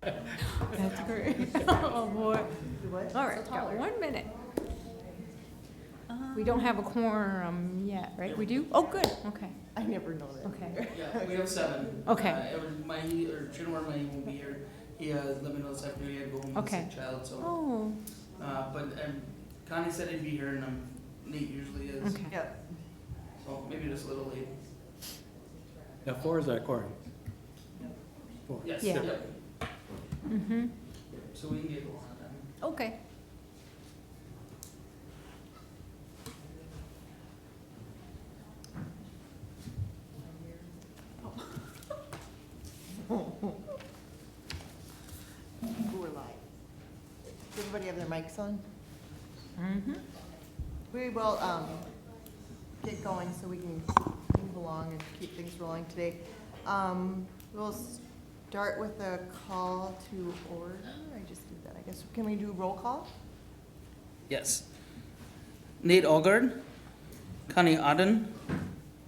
That's great. Oh, boy. What? All right, got 1 minute. We don't have a quorum yet, right? We do? Oh, good, okay, I never know that. okay. Yeah, we have 7. Okay. Mahi, or Chinwar Mahi won't be here. He let me know this afternoon he had to go home with a Okay. sick child, so. Oh, But Connie said he'd be here, and Nate usually is. okay. Yeah. So maybe just a little late. Yeah, 4 is that quorum. 4. Yes. Yeah. Yep. Mm-hmm, So we can get going on that. okay. We're live. Does everybody have their mics on? Mm-hmm. We will get going so we can move along and keep things rolling today. We'll start with a call to order. I just did that. I guess, can we do roll call? Yes. Nate Algard, Connie Odden,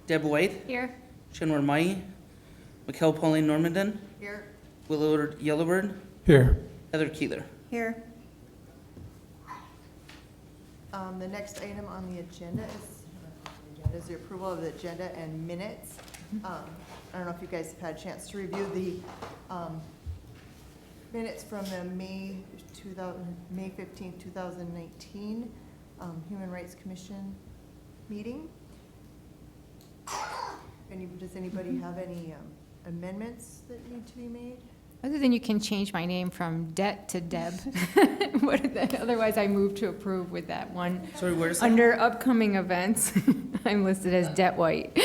Deb White, Here. Chinwar Mahi, Mikkel Pauline Normandin, Here. Willoward Yellowbird, Here. Heather Keeler. Here. The next item on the agenda is the approval of the agenda and minutes. I don't know if you guys have had a chance to review the minutes from the May 15th, 2019 Human Rights Commission meeting. Does anybody have any amendments that need to be made? Other than you can change my name from Det to Deb. What is that? Otherwise, I move to approve with that one. Sorry, where's that? Under upcoming events, I'm listed as Det White.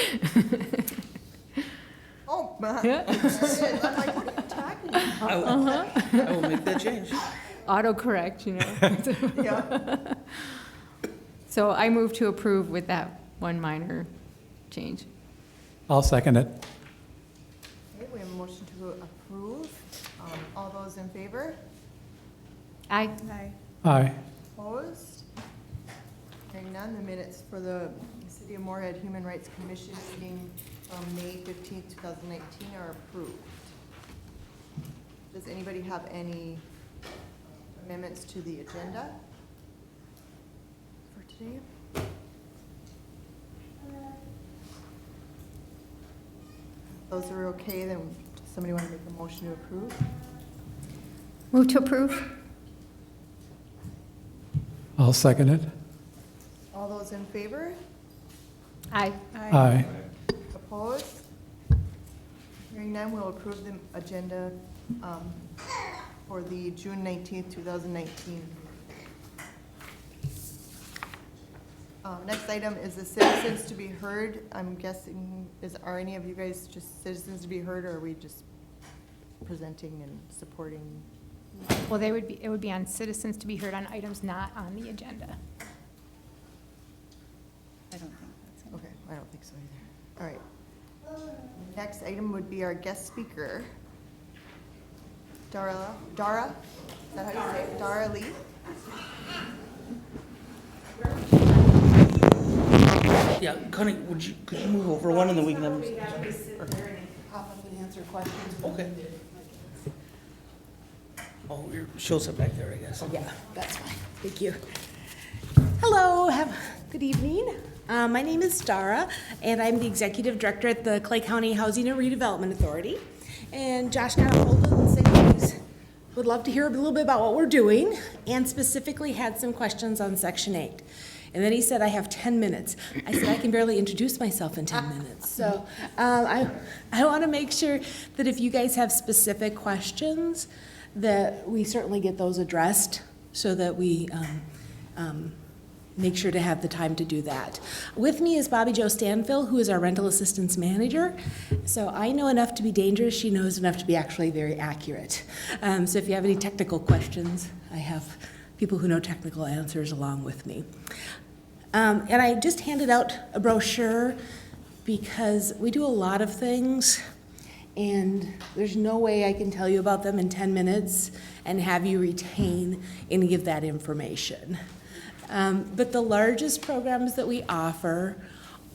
Oh, Yeah. I'm like, what are you talking about? I will make that change. Autocorrect, you know. Yeah. So I move to approve with that one minor change. I'll second it. Okay, we have a motion to approve. All those in favor? Aye. Aye. Opposed? Hearing none, the minutes for the City of Moorhead Human Rights Commission meeting from May 15th, 2019 are approved. Does anybody have any amendments to the agenda for today? Those are okay, then does somebody want to make a motion to approve? Move to approve. I'll second it. All those in favor? Aye. Aye. Opposed? Hearing none, we'll approve the agenda for the June 19th, 2019. Next item is the citizens to be heard. I'm guessing, are any of you guys just citizens to be heard, or are we just presenting and supporting? Well, it would be on citizens to be heard on items not on the agenda. I don't think that's it. Okay, I don't think so either. All right. Next item would be our guest speaker, Dara, is that how you say it? Dara Lee? Yeah, Connie, could you move over one and then we can have Pop up and answer questions. Okay. Oh, she'll sit back there, I guess. Yeah, that's fine. Thank you. Hello, good evening. My name is Dara, and I'm the Executive Director at the Clay County Housing and Redevelopment Authority. And Josh got a hold of us and said he would love to hear a little bit about what we're doing, and specifically had some questions on Section 8. And then he said, I have 10 minutes. I said, I can barely introduce myself in 10 minutes. So I want to make sure that if you guys have specific questions, that we certainly get those addressed so that we make sure to have the time to do that. With me is Bobby Jo Stanfill, who is our rental assistance manager. So I know enough to be dangerous. She knows enough to be actually very accurate. So if you have any technical questions, I have people who know technical answers along with me. And I just handed out a brochure because we do a lot of things, and there's no way I can tell you about them in 10 minutes and have you retain any of that information. But the largest programs that we offer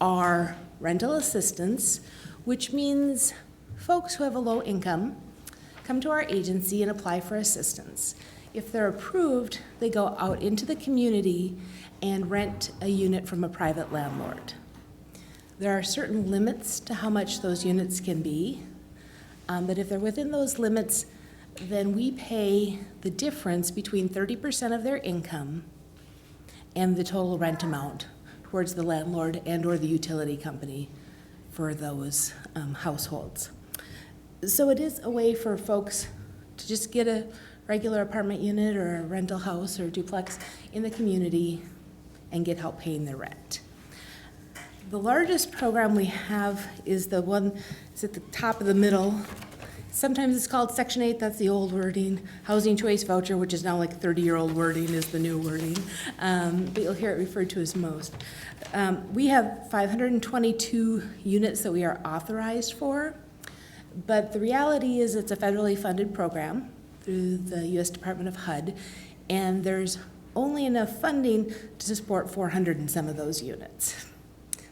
are rental assistance, which means folks who have a low income come to our agency and apply for assistance. If they're approved, they go out into the community and rent a unit from a private landlord. There are certain limits to how much those units can be, but if they're within those limits, then we pay the difference between 30% of their income and the total rent amount towards the landlord and or the utility company for those households. So it is a way for folks to just get a regular apartment unit or a rental house or duplex in the community and get help paying their rent. The largest program we have is the one that's at the top of the middle. Sometimes it's called Section 8, that's the old wording. Housing Choice Voucher, which is now like 30-year-old wording, is the new wording. But you'll hear it referred to as most. We have 522 units that we are authorized for, but the reality is it's a federally funded program through the U.S. Department of HUD, and there's only enough funding to support 400 and some of those units.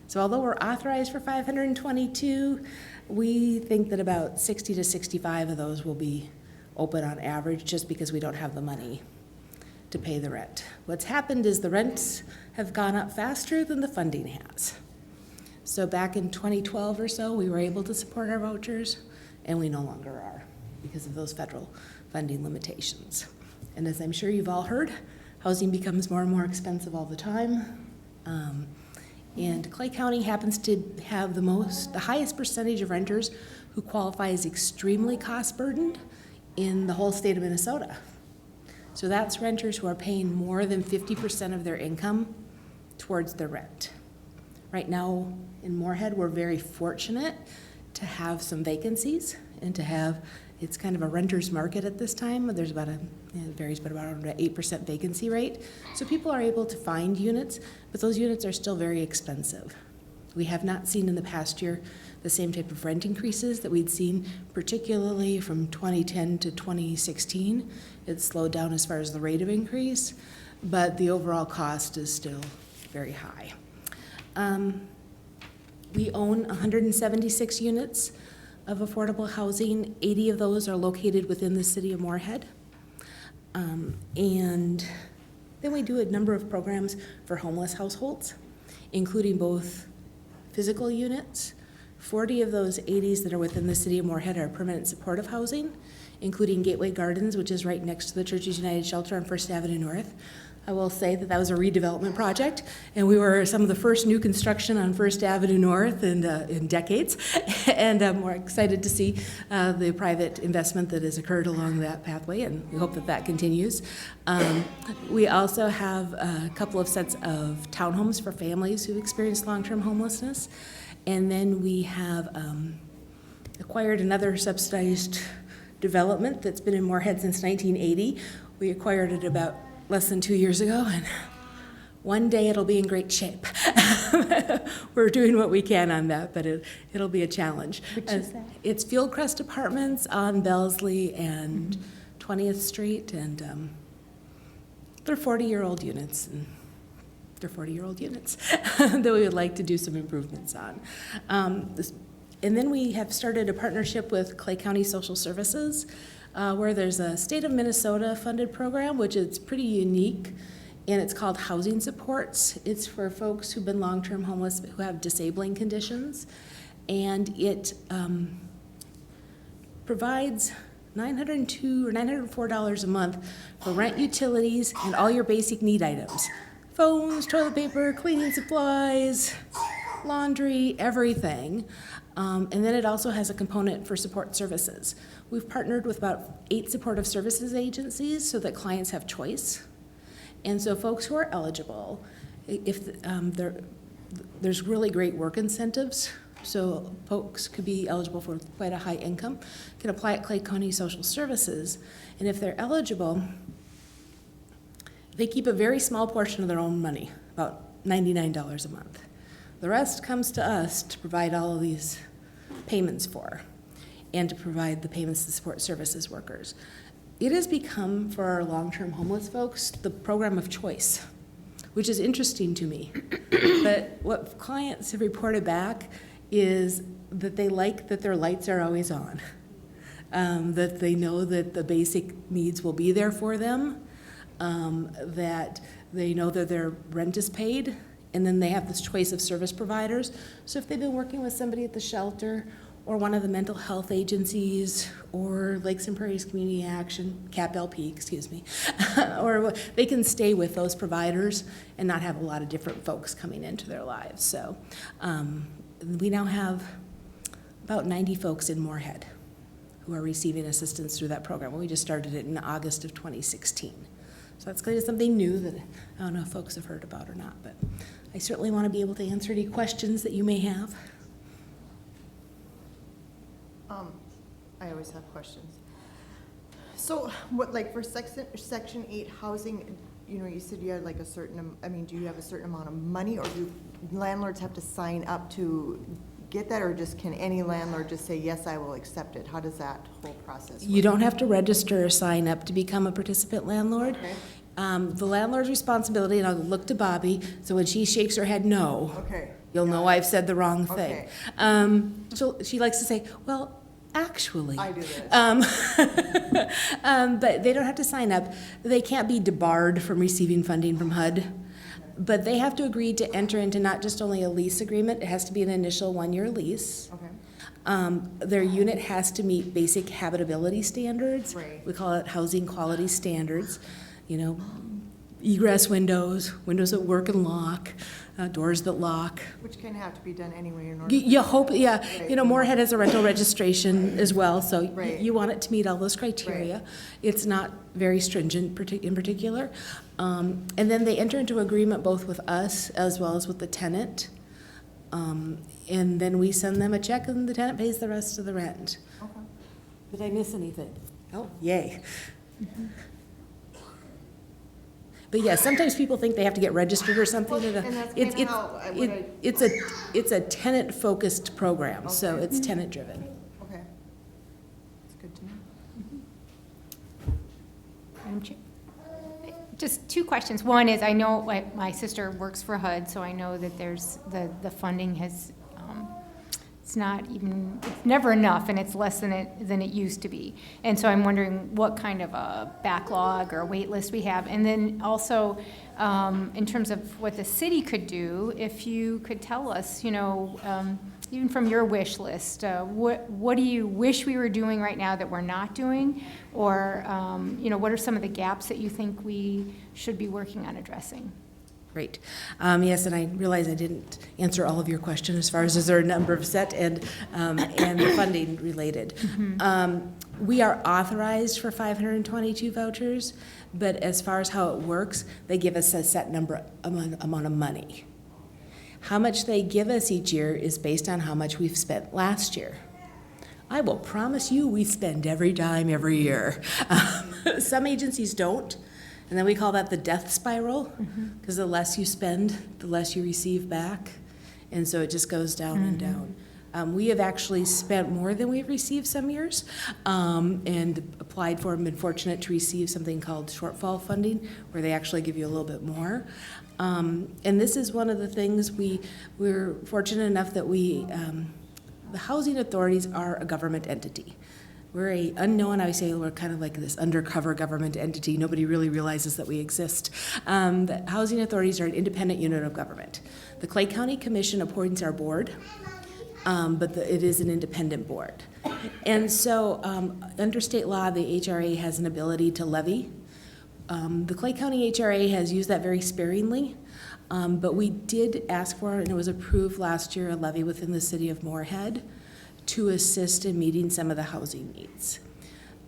So although we're authorized for 522, we think that about 60 to 65 of those will be open on average just because we don't have the money to pay the rent. What's happened is the rents have gone up faster than the funding has. So back in 2012 or so, we were able to support our vouchers, and we no longer are because of those federal funding limitations. And as I'm sure you've all heard, housing becomes more and more expensive all the time. And Clay County happens to have the highest percentage of renters who qualify as extremely cost burdened in the whole state of Minnesota. So that's renters who are paying more than 50% of their income towards their rent. Right now in Moorhead, we're very fortunate to have some vacancies and to have, it's kind of a renter's market at this time. There's about it varies, but about an 8% vacancy rate. So people are able to find units, but those units are still very expensive. We have not seen in the past year the same type of rent increases that we'd seen, particularly from 2010 to 2016. It's slowed down as far as the rate of increase, but the overall cost is still very high. We own 176 units of affordable housing. 80 of those are located within the city of Moorhead. And then we do a number of programs for homeless households, including both physical units. 40 of those 80s that are within the city of Moorhead are permanent supportive housing, including Gateway Gardens, which is right next to the Churches United Shelter on First Avenue North. I will say that that was a redevelopment project, and we were some of the first new construction on First Avenue North in decades, and we're excited to see the private investment that has occurred along that pathway, and we hope that that continues. We also have a couple of sets of townhomes for families who experience long-term homelessness, and then we have acquired another subsidized development that's been in Moorhead since 1980. We acquired it about less than 2 years ago, and one day it'll be in great shape. We're doing what we can on that, but it'll be a challenge. Which is that? It's Fieldcrest Apartments on Bellesley and 20th Street, and they're 40-year-old units. They're 40-year-old units that we would like to do some improvements on. And then we have started a partnership with Clay County Social Services, where there's a state of Minnesota funded program, which is pretty unique, and it's called Housing Supports. It's for folks who've been long-term homeless who have disabling conditions, and it provides $902 or $904 a month for rent, utilities, and all your basic need items. Phones, toilet paper, cleaning supplies, laundry, everything. And then it also has a component for support services. We've partnered with about 8 supportive services agencies so that clients have choice. And so folks who are eligible, if there's really great work incentives, so folks could be eligible for quite a high income, can apply at Clay County Social Services. And if they're eligible, they keep a very small portion of their own money, about $99 a month. The rest comes to us to provide all of these payments for, and to provide the payments to support services workers. It has become, for our long-term homeless folks, the program of choice, which is interesting to me. But what clients have reported back is that they like that their lights are always on. that they know that the basic needs will be there for them, that they know that their rent is paid, and then they have this choice of service providers. So if they've been working with somebody at the shelter or one of the mental health agencies or Lakes and Prairies Community Action, CAP-LP, excuse me, or they can stay with those providers and not have a lot of different folks coming into their lives. So we now have about 90 folks in Moorhead who are receiving assistance through that program. We just started it in August of 2016. So that's kind of something new that I don't know if folks have heard about or not, but I certainly want to be able to answer any questions that you may have. I always have questions. So what, like for section 8 housing, you know, you said you had like a certain, I mean, do you have a certain amount of money, or do landlords have to sign up to get that, or just can any landlord just say, yes, I will accept it? How does that whole process work? You don't have to register or sign up to become a participant landlord. Okay. The landlord's responsibility, and I'll look to Bobby, so when she shakes her head no, Okay. you'll know I've said the wrong Okay. thing. So she likes to say, well, actually. I do this. But they don't have to sign up. They can't be debarred from receiving funding from HUD. But they have to agree to enter into not just only a lease agreement, it has to be an initial 1-year lease. Okay. Their unit has to meet basic habitability standards. Right. We call it housing quality standards. You know, egress windows, windows that work and lock, doors that lock. Which can have to be done anyway in order. You hope, yeah, Right. you know, Moorhead has a rental registration as well, so Right. you want it to meet all those criteria. Right. It's not very stringent in particular. And then they enter into agreement both with us as well as with the tenant. And then we send them a check and the tenant pays the rest of the rent. Okay. Did I miss anything? Oh, yay. But yeah, sometimes people think they have to get registered or something. Well, and that's kinda how I would- It's a tenant-focused program, so Okay. it's tenant-driven. Okay. That's good to know. Madam Chair. Just two questions. One is, I know my sister works for HUD, so I know that there's, the funding has, it's never enough, and it's less than it used to be. And so I'm wondering what kind of a backlog or wait list we have. And then also, in terms of what the city could do, if you could tell us, you know, even from your wish list, what do you wish we were doing right now that we're not doing? Or, you know, what are some of the gaps that you think we should be working on addressing? Great. Yes, and I realize I didn't answer all of your questions as far as is there a number of set and the funding related. We are authorized for 522 vouchers, but as far as how it works, they give us a set amount of money. How much they give us each year is based on how much we've spent last year. I will promise you we spend every dime every year. Some agencies don't. And then we call that the death spiral, because the less you spend, the less you receive back. And so it just goes down and down. We have actually spent more than we've received some years, and applied for and been fortunate to receive something called shortfall funding, where they actually give you a little bit more. And this is one of the things we're fortunate enough that the housing authorities are a government entity. We're a unknown, I would say we're kind of like this undercover government entity. Nobody really realizes that we exist. The housing authorities are an independent unit of government. The Clay County Commission appoints our board, but it is an independent board. And so under state law, the HRA has an ability to levy. The Clay County HRA has used that very sparingly, but we did ask for, and it was approved last year, a levy within the city of Moorhead to assist in meeting some of the housing needs.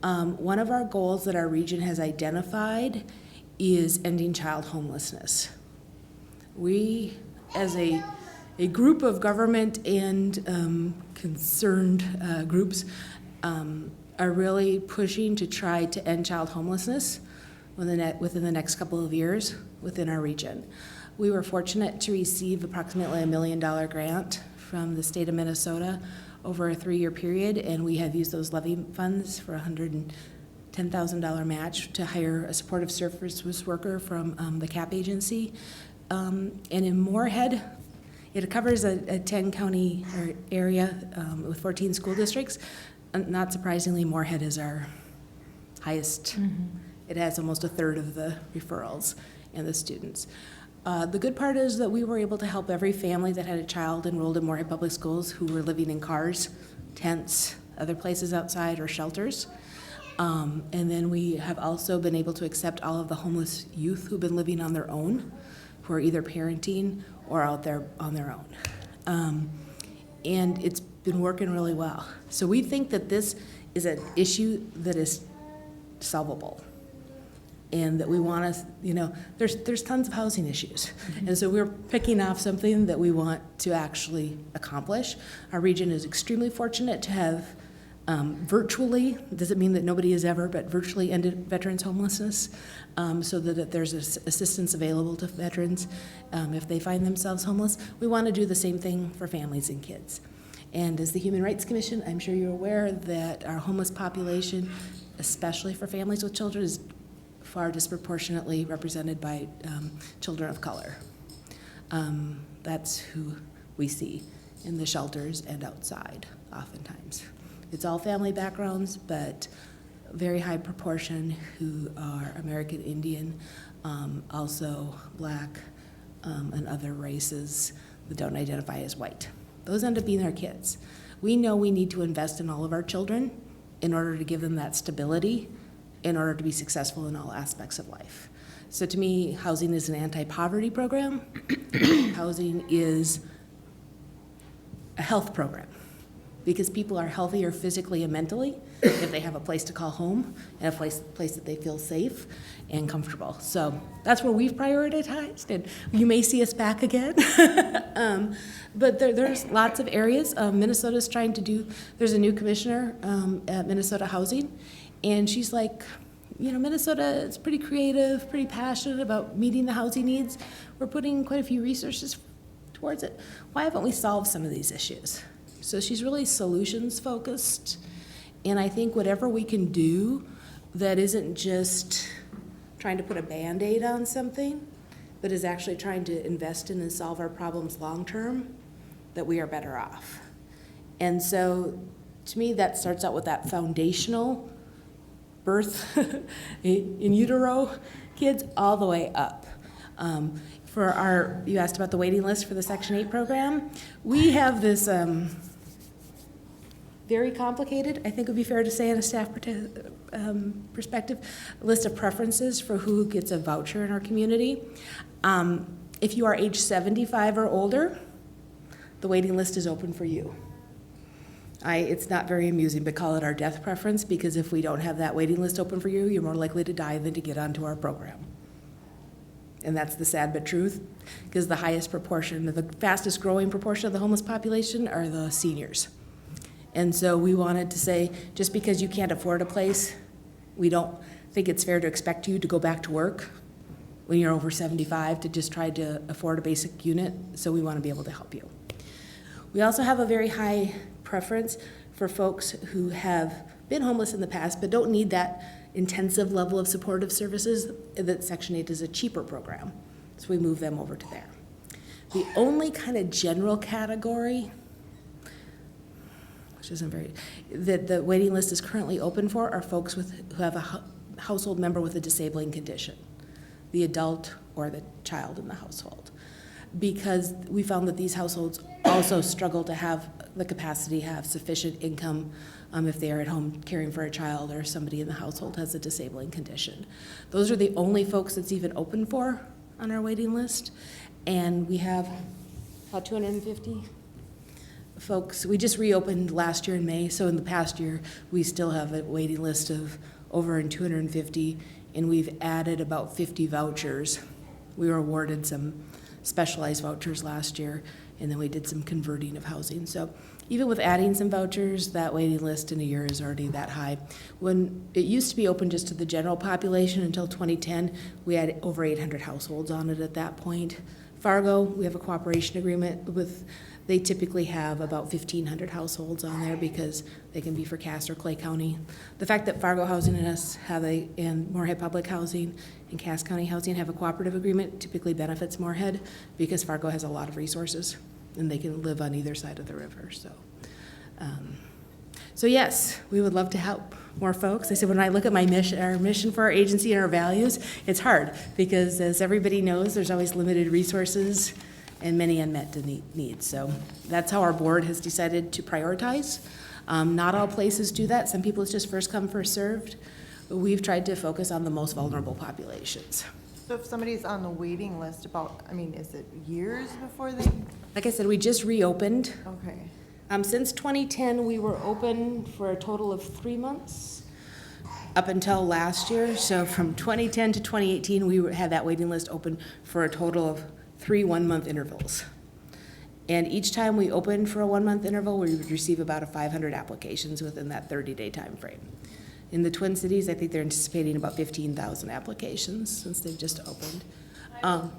One of our goals that our region has identified is ending child homelessness. We, as a group of government and concerned groups, are really pushing to try to end child homelessness within the next couple of years within our region. We were fortunate to receive approximately $1 million grant from the state of Minnesota over a 3-year period, and we have used those levy funds for $110,000 match to hire a supportive services worker from the CAP agency. And in Moorhead, it covers a 10-county area with 14 school districts. not surprisingly, Moorhead is our highest. It has almost a third of the referrals and the students. The good part is that we were able to help every family that had a child enrolled in Moorhead Public Schools who were living in cars, tents, other places outside, or shelters. And then we have also been able to accept all of the homeless youth who've been living on their own, who are either parenting or out there on their own. And it's been working really well. So we think that this is an issue that is solvable. And that we want to, there's tons of housing issues. And so we're picking off something that we want to actually accomplish. Our region is extremely fortunate to have virtually, doesn't mean that nobody has ever, but virtually ended veterans' homelessness, so that there's assistance available to veterans if they find themselves homeless. We want to do the same thing for families and kids. And as the Human Rights Commission, I'm sure you're aware that our homeless population, especially for families with children, is far disproportionately represented by children of color. That's who we see in the shelters and outside oftentimes. It's all family backgrounds, but a very high proportion who are American Indian, also Black, and other races that don't identify as white. Those end up being our kids. We know we need to invest in all of our children in order to give them that stability, in order to be successful in all aspects of life. So to me, housing is an anti-poverty program. Housing is a health program, because people are healthier physically and mentally if they have a place to call home and a place that they feel safe and comfortable. So that's where we've prioritized, and you may see us back again. But there's lots of areas. Minnesota's trying to do, there's a new commissioner at Minnesota Housing, and she's like, Minnesota is pretty creative, pretty passionate about meeting the housing needs. We're putting quite a few resources towards it. Why haven't we solved some of these issues? So she's really solutions focused, and I think whatever we can do that isn't just trying to put a Band-Aid on something, but is actually trying to invest in and solve our problems long term, that we are better off. And so to me, that starts out with that foundational birth in utero kids all the way up. You asked about the waiting list for the Section 8 program. We have this very complicated, I think it would be fair to say in a staff perspective, list of preferences for who gets a voucher in our community. If you are age 75 or older, the waiting list is open for you. It's not very amusing, but call it our death preference, because if we don't have that waiting list open for you, you're more likely to die than to get onto our program. And that's the sad but truth, because the highest proportion, the fastest growing proportion of the homeless population are the seniors. And so we wanted to say, just because you can't afford a place, we don't think it's fair to expect you to go back to work when you're over 75 to just try to afford a basic unit, so we want to be able to help you. We also have a very high preference for folks who have been homeless in the past but don't need that intensive level of supportive services. That Section 8 is a cheaper program, so we move them over to there. The only kind of general category, which isn't very, that the waiting list is currently open for, are folks who have a household member with a disabling condition, the adult or the child in the household. Because we found that these households also struggle to have the capacity to have sufficient income if they are at home caring for a child or somebody in the household has a disabling condition. Those are the only folks that's even open for on our waiting list. And we have about 250 folks. We just reopened last year in May, so in the past year, we still have a waiting list of over 250, and we've added about 50 vouchers. We were awarded some specialized vouchers last year, and then we did some converting of housing. So even with adding some vouchers, that waiting list in a year is already that high. When it used to be open just to the general population until 2010, we had over 800 households on it at that point. Fargo, we have a cooperation agreement with, they typically have about 1,500 households on there because they can be for Cass or Clay County. The fact that Fargo Housing and us and Moorhead Public Housing and Cass County Housing have a cooperative agreement typically benefits Moorhead, because Fargo has a lot of resources and they can live on either side of the river. So yes, we would love to help more folks. I said, when I look at my mission, our mission for our agency and our values, it's hard because as everybody knows, there's always limited resources and many unmet needs. So that's how our board has decided to prioritize. Not all places do that. Some people it's just first come, first served. But we've tried to focus on the most vulnerable populations. So if somebody's on the waiting list is it years before they, Like I said, we just reopened. okay. Since 2010, we were open for a total of 3 months up until last year. So from 2010 to 2018, we had that waiting list open for a total of 3 one-month intervals. And each time we opened for a 1 month interval, we would receive about 500 applications within that 30-day time frame. In the Twin Cities, I think they're anticipating about 15,000 applications since they've just opened. I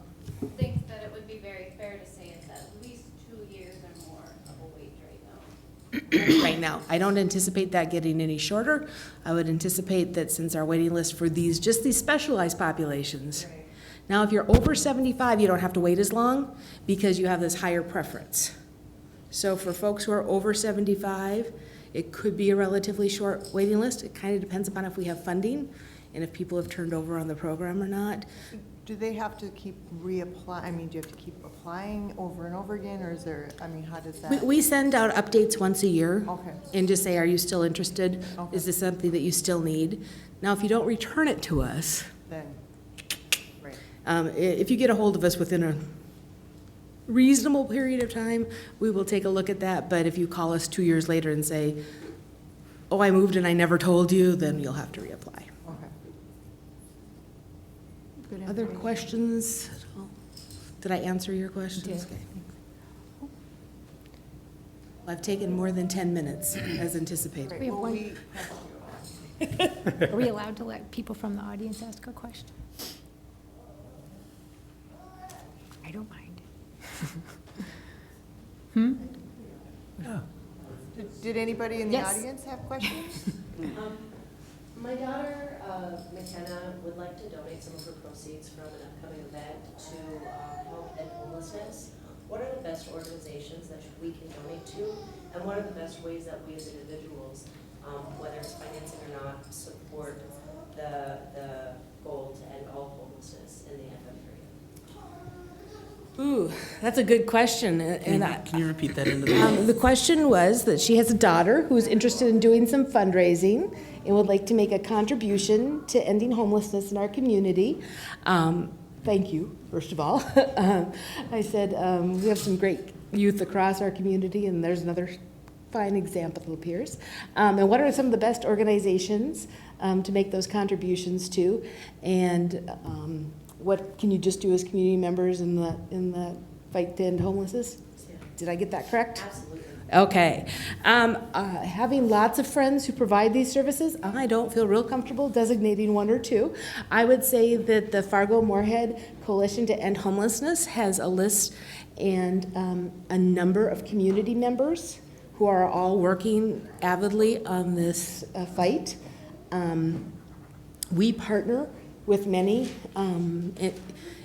think that it would be very fair to say it's at least 2 years or more of a wait right now. Right now, I don't anticipate that getting any shorter. I would anticipate that since our waiting list for just these specialized populations. Now, if you're over 75, you don't have to wait as long because you have this higher preference. So for folks who are over 75, it could be a relatively short waiting list. It kind of depends upon if we have funding and if people have turned over on the program or not. Do they have to keep reapply, do you have to keep applying over and over again, or is there, how does that? We send out updates once a year. Okay. And just say, are you still interested? Okay. Is this something that you still need? Now, if you don't return it to us, Then, right. if you get a hold of us within a reasonable period of time, we will take a look at that. But if you call us 2 years later and say, oh, I moved and I never told you, then you'll have to reapply. Okay. Good Other information. questions at all? Did I answer your questions? did. Okay. Well, I've taken more than 10 minutes as anticipated. Right, We have well, one- we have you. Are we allowed to let people from the audience ask a question? I don't mind. Did anybody in the Yes. audience have questions? My daughter, McKenna, would like to donate some of her proceeds from an upcoming event to help end homelessness. What are the best organizations that we can donate to? And what are the best ways that we as individuals, whether it's financing or not, support the goal to end all homelessness in the FF area? Ooh, that's a good question. Can you repeat that into the? The question was that she has a daughter who is interested in doing some fundraising and would like to make a contribution to ending homelessness in our community. Thank you, first of all. I said we have some great youth across our community, and there's another fine example that appears. And what are some of the best organizations to make those contributions to? And what can you just do as community members in the fight to end homelessness? Yeah. Did I get that correct? Absolutely. Okay. Having lots of friends who provide these services, I don't feel real comfortable designating one or two. I would say that the Fargo-Moorhead Coalition to End Homelessness has a list and a number of community members who are all working avidly on this fight. We partner with many.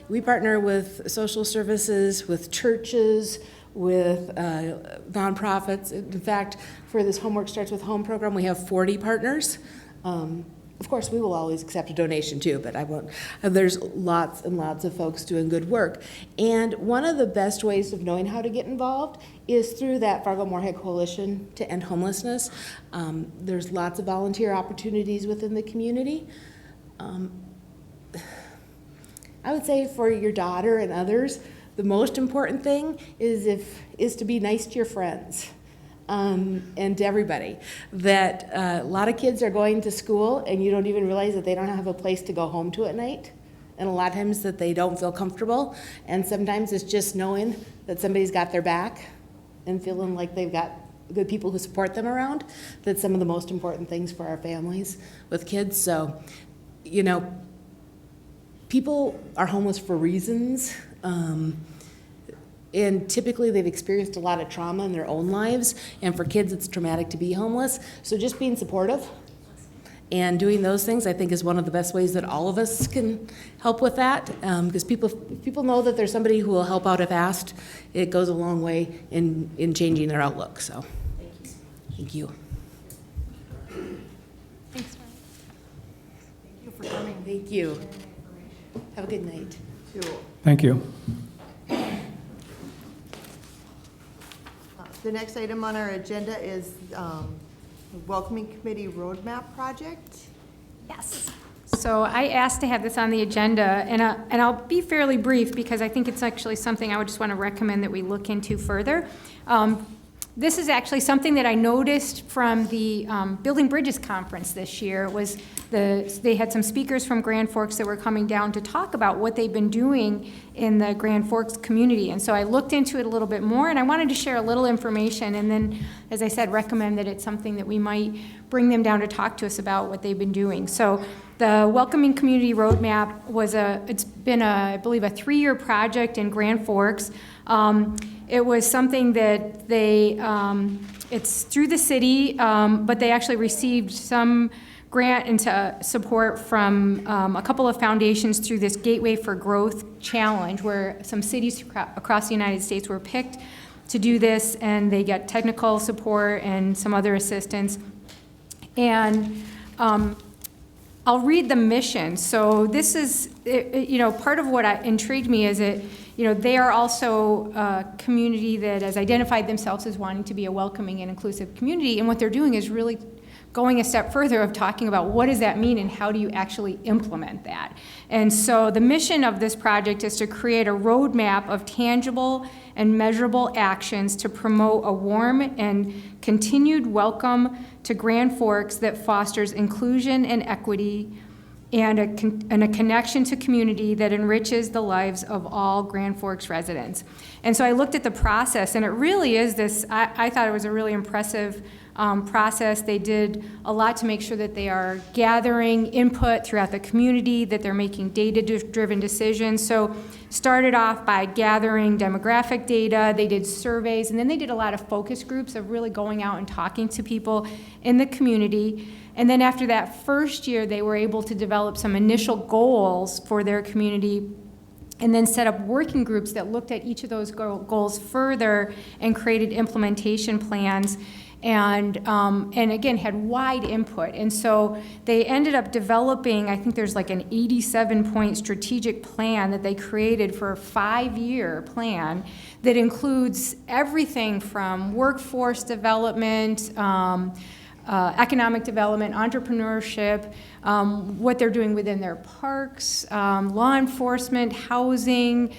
We partner with social services, with churches, with nonprofits. In fact, for this Homework Starts with Home program, we have 40 partners. Of course, we will always accept a donation too, but I won't. There's lots and lots of folks doing good work. And one of the best ways of knowing how to get involved is through that Fargo-Moorhead Coalition to End Homelessness. There's lots of volunteer opportunities within the community. I would say for your daughter and others, the most important thing is to be nice to your friends and to everybody. That a lot of kids are going to school and you don't even realize that they don't have a place to go home to at night. And a lot of times that they don't feel comfortable. And sometimes it's just knowing that somebody's got their back and feeling like they've got good people who support them around. That's some of the most important things for our families with kids. So, you know, people are homeless for reasons, and typically they've experienced a lot of trauma in their own lives, and for kids it's traumatic to be homeless. So just being supportive and doing those things, I think, is one of the best ways that all of us can help with that, because people know that there's somebody who will help out if asked. It goes a long way in changing their outlook, so Thank you so much. thank you. Thank you. Have a good night. Two. Thank you. The next item on our agenda is the Welcoming Committee Roadmap Project. Yes. So I asked to have this on the agenda, and I'll be fairly brief because I think it's actually something I would just want to recommend that we look into further. This is actually something that I noticed from the Building Bridges Conference this year. It was they had some speakers from Grand Forks that were coming down to talk about what they've been doing in the Grand Forks community. And so I looked into it a little bit more, and I wanted to share a little information, and then, as I said, recommend that it's something that we might bring them down to talk to us about what they've been doing. So the Welcoming Community Roadmap it's been I believe, a 3-year project in Grand Forks. It was something that it's through the city, but they actually received some grant and support from a couple of foundations through this Gateway for Growth Challenge, where some cities across the United States were picked to do this, and they get technical support and some other assistance. And I'll read the mission. So this is, part of what intrigued me is that, they are also a community that has identified themselves as wanting to be a welcoming and inclusive community. And what they're doing is really going a step further of talking about what does that mean and how do you actually implement that. And so the mission of this project is to create a roadmap of tangible and measurable actions to promote a warm and continued welcome to Grand Forks that fosters inclusion and equity and a connection to community that enriches the lives of all Grand Forks residents. And so I looked at the process, and it really is this, I thought it was a really impressive process. They did a lot to make sure that they are gathering input throughout the community, that they're making data-driven decisions. So started off by gathering demographic data, they did surveys, and then they did a lot of focus groups of really going out and talking to people in the community. And then after that first year, they were able to develop some initial goals for their community and then set up working groups that looked at each of those goals further and created implementation plans. And again, had wide input. And so they ended up developing, I think there's like an 87-point strategic plan that they created for a 5-year plan that includes everything from workforce development, economic development, entrepreneurship, what they're doing within their parks, law enforcement, housing,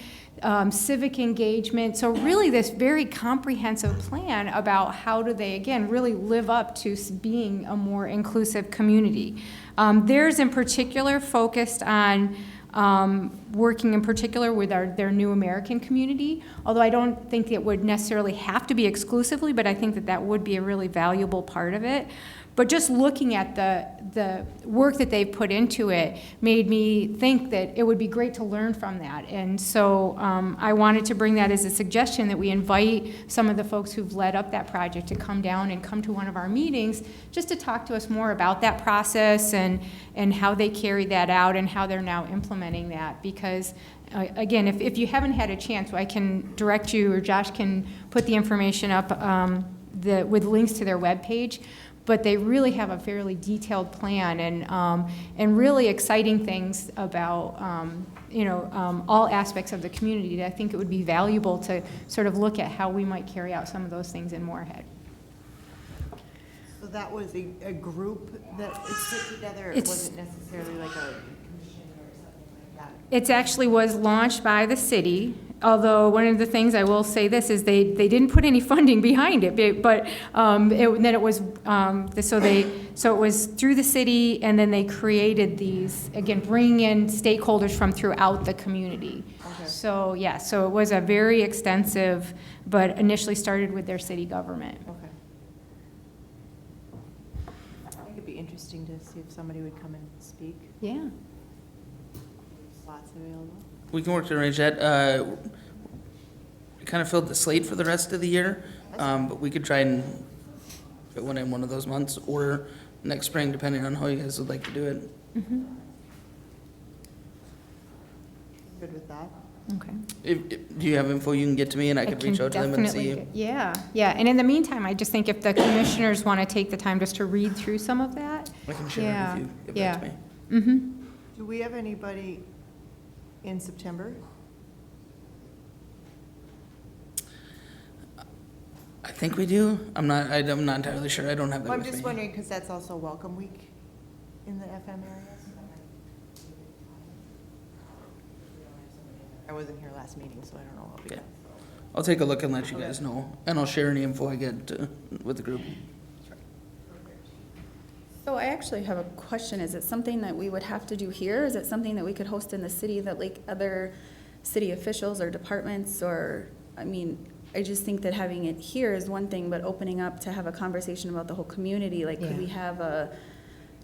civic engagement. So really this very comprehensive plan about how do they, again, really live up to being a more inclusive community. Theirs in particular focused on working in particular with their New American community, although I don't think it would necessarily have to be exclusively, but I think that would be a really valuable part of it. But just looking at the work that they've put into it made me think that it would be great to learn from that. And so I wanted to bring that as a suggestion that we invite some of the folks who've led up that project to come down and come to one of our meetings just to talk to us more about that process and how they carried that out and how they're now implementing that. Because again, if you haven't had a chance, I can direct you, or Josh can put the information up with links to their webpage. But they really have a fairly detailed plan and really exciting things about all aspects of the community. I think it would be valuable to sort of look at how we might carry out some of those things in Moorhead. So that was a group that is put together. It wasn't necessarily like a commission or something like that. It actually was launched by the city, although one of the things I will say this is they didn't put any funding behind it, but it was through the city, and then they created these, again, bringing in stakeholders from throughout the community. Okay. So yeah, so it was a very extensive, but initially started with their city government. Okay. I think it'd be interesting to see if somebody would come and speak. Yeah. Slots available. We can work to arrange that. We kind of filled the slate for the rest of the year, but we could try and fit one in one of those months or next spring, depending on how you guys would like to do it. Mm-hmm. Good with that? Okay. Do you have info you can get to me and I could reach out to them and see? Yeah, and in the meantime, I just think if the commissioners want to take the time just to read through some of that. I can share it if you give Yeah. that to me. Mm-hmm. Do we have anybody in September? I think we do. I'm not entirely sure. I don't have that I'm with just me. wondering, because that's also Welcome Week in the FM areas. I wasn't here last meeting, so I don't know what we Okay. got. I'll take a look and let you guys know, and I'll share any info I get with the group. So I actually have a question. Is it something that we would have to do here? Is it something that we could host in the city that like other city officials or departments or, I mean, I just think that having it here is one thing, but opening up to have a conversation about the whole community, like could Yeah. we have a,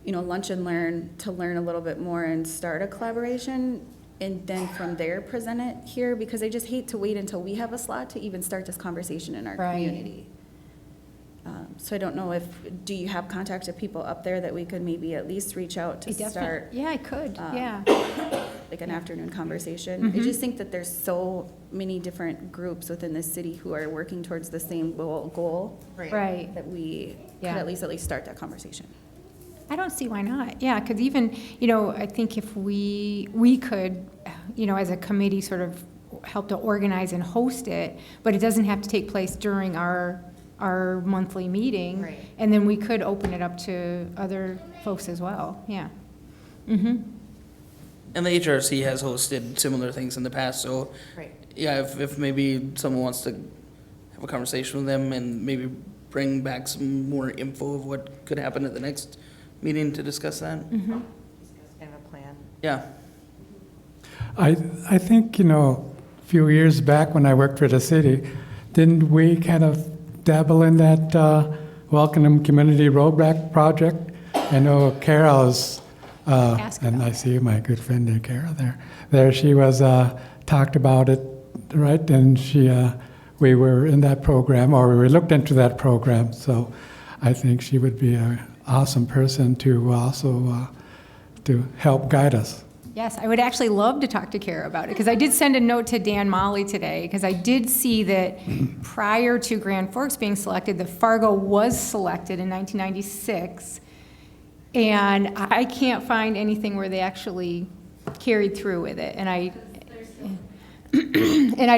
lunch and learn to learn a little bit more and start a collaboration and then from there present it here? Because I just hate to wait until we have a slot to even start this conversation in our Right. community. So I don't know do you have contact of people up there that we could maybe at least reach out to start? Yeah, I could, yeah. Like an afternoon conversation. I just think that there's so many different groups within the city who are working towards the same goal Right. that we could Yeah. at least start that conversation. I don't see why not. Yeah, because even, I think if we could, as a committee, sort of help to organize and host it, but it doesn't have to take place during our monthly meeting. Right. And then we could open it up to other folks as well, yeah. Mm-hmm. And the HRC has hosted similar things in the past, so Right. yeah, if maybe someone wants to have a conversation with them and maybe bring back some more info of what could happen at the next meeting to discuss that. Mm-hmm. Discuss kind of a plan. Yeah, I think, a few years back when I worked for the city, didn't we kind of dabble in that Welcome Community Rollback project? I know Carol's, Ask and about I see my good friend there, Carol there she was, talked about it, right? And we were in that program, or we looked into that program, so I think she would be an awesome person to also to help guide us. Yes, I would actually love to talk to Kara about it, because I did send a note to Dan Molly today, because I did see that prior to Grand Forks being selected, the Fargo was selected in 1996, and I can't find anything where they actually carried through with it, and I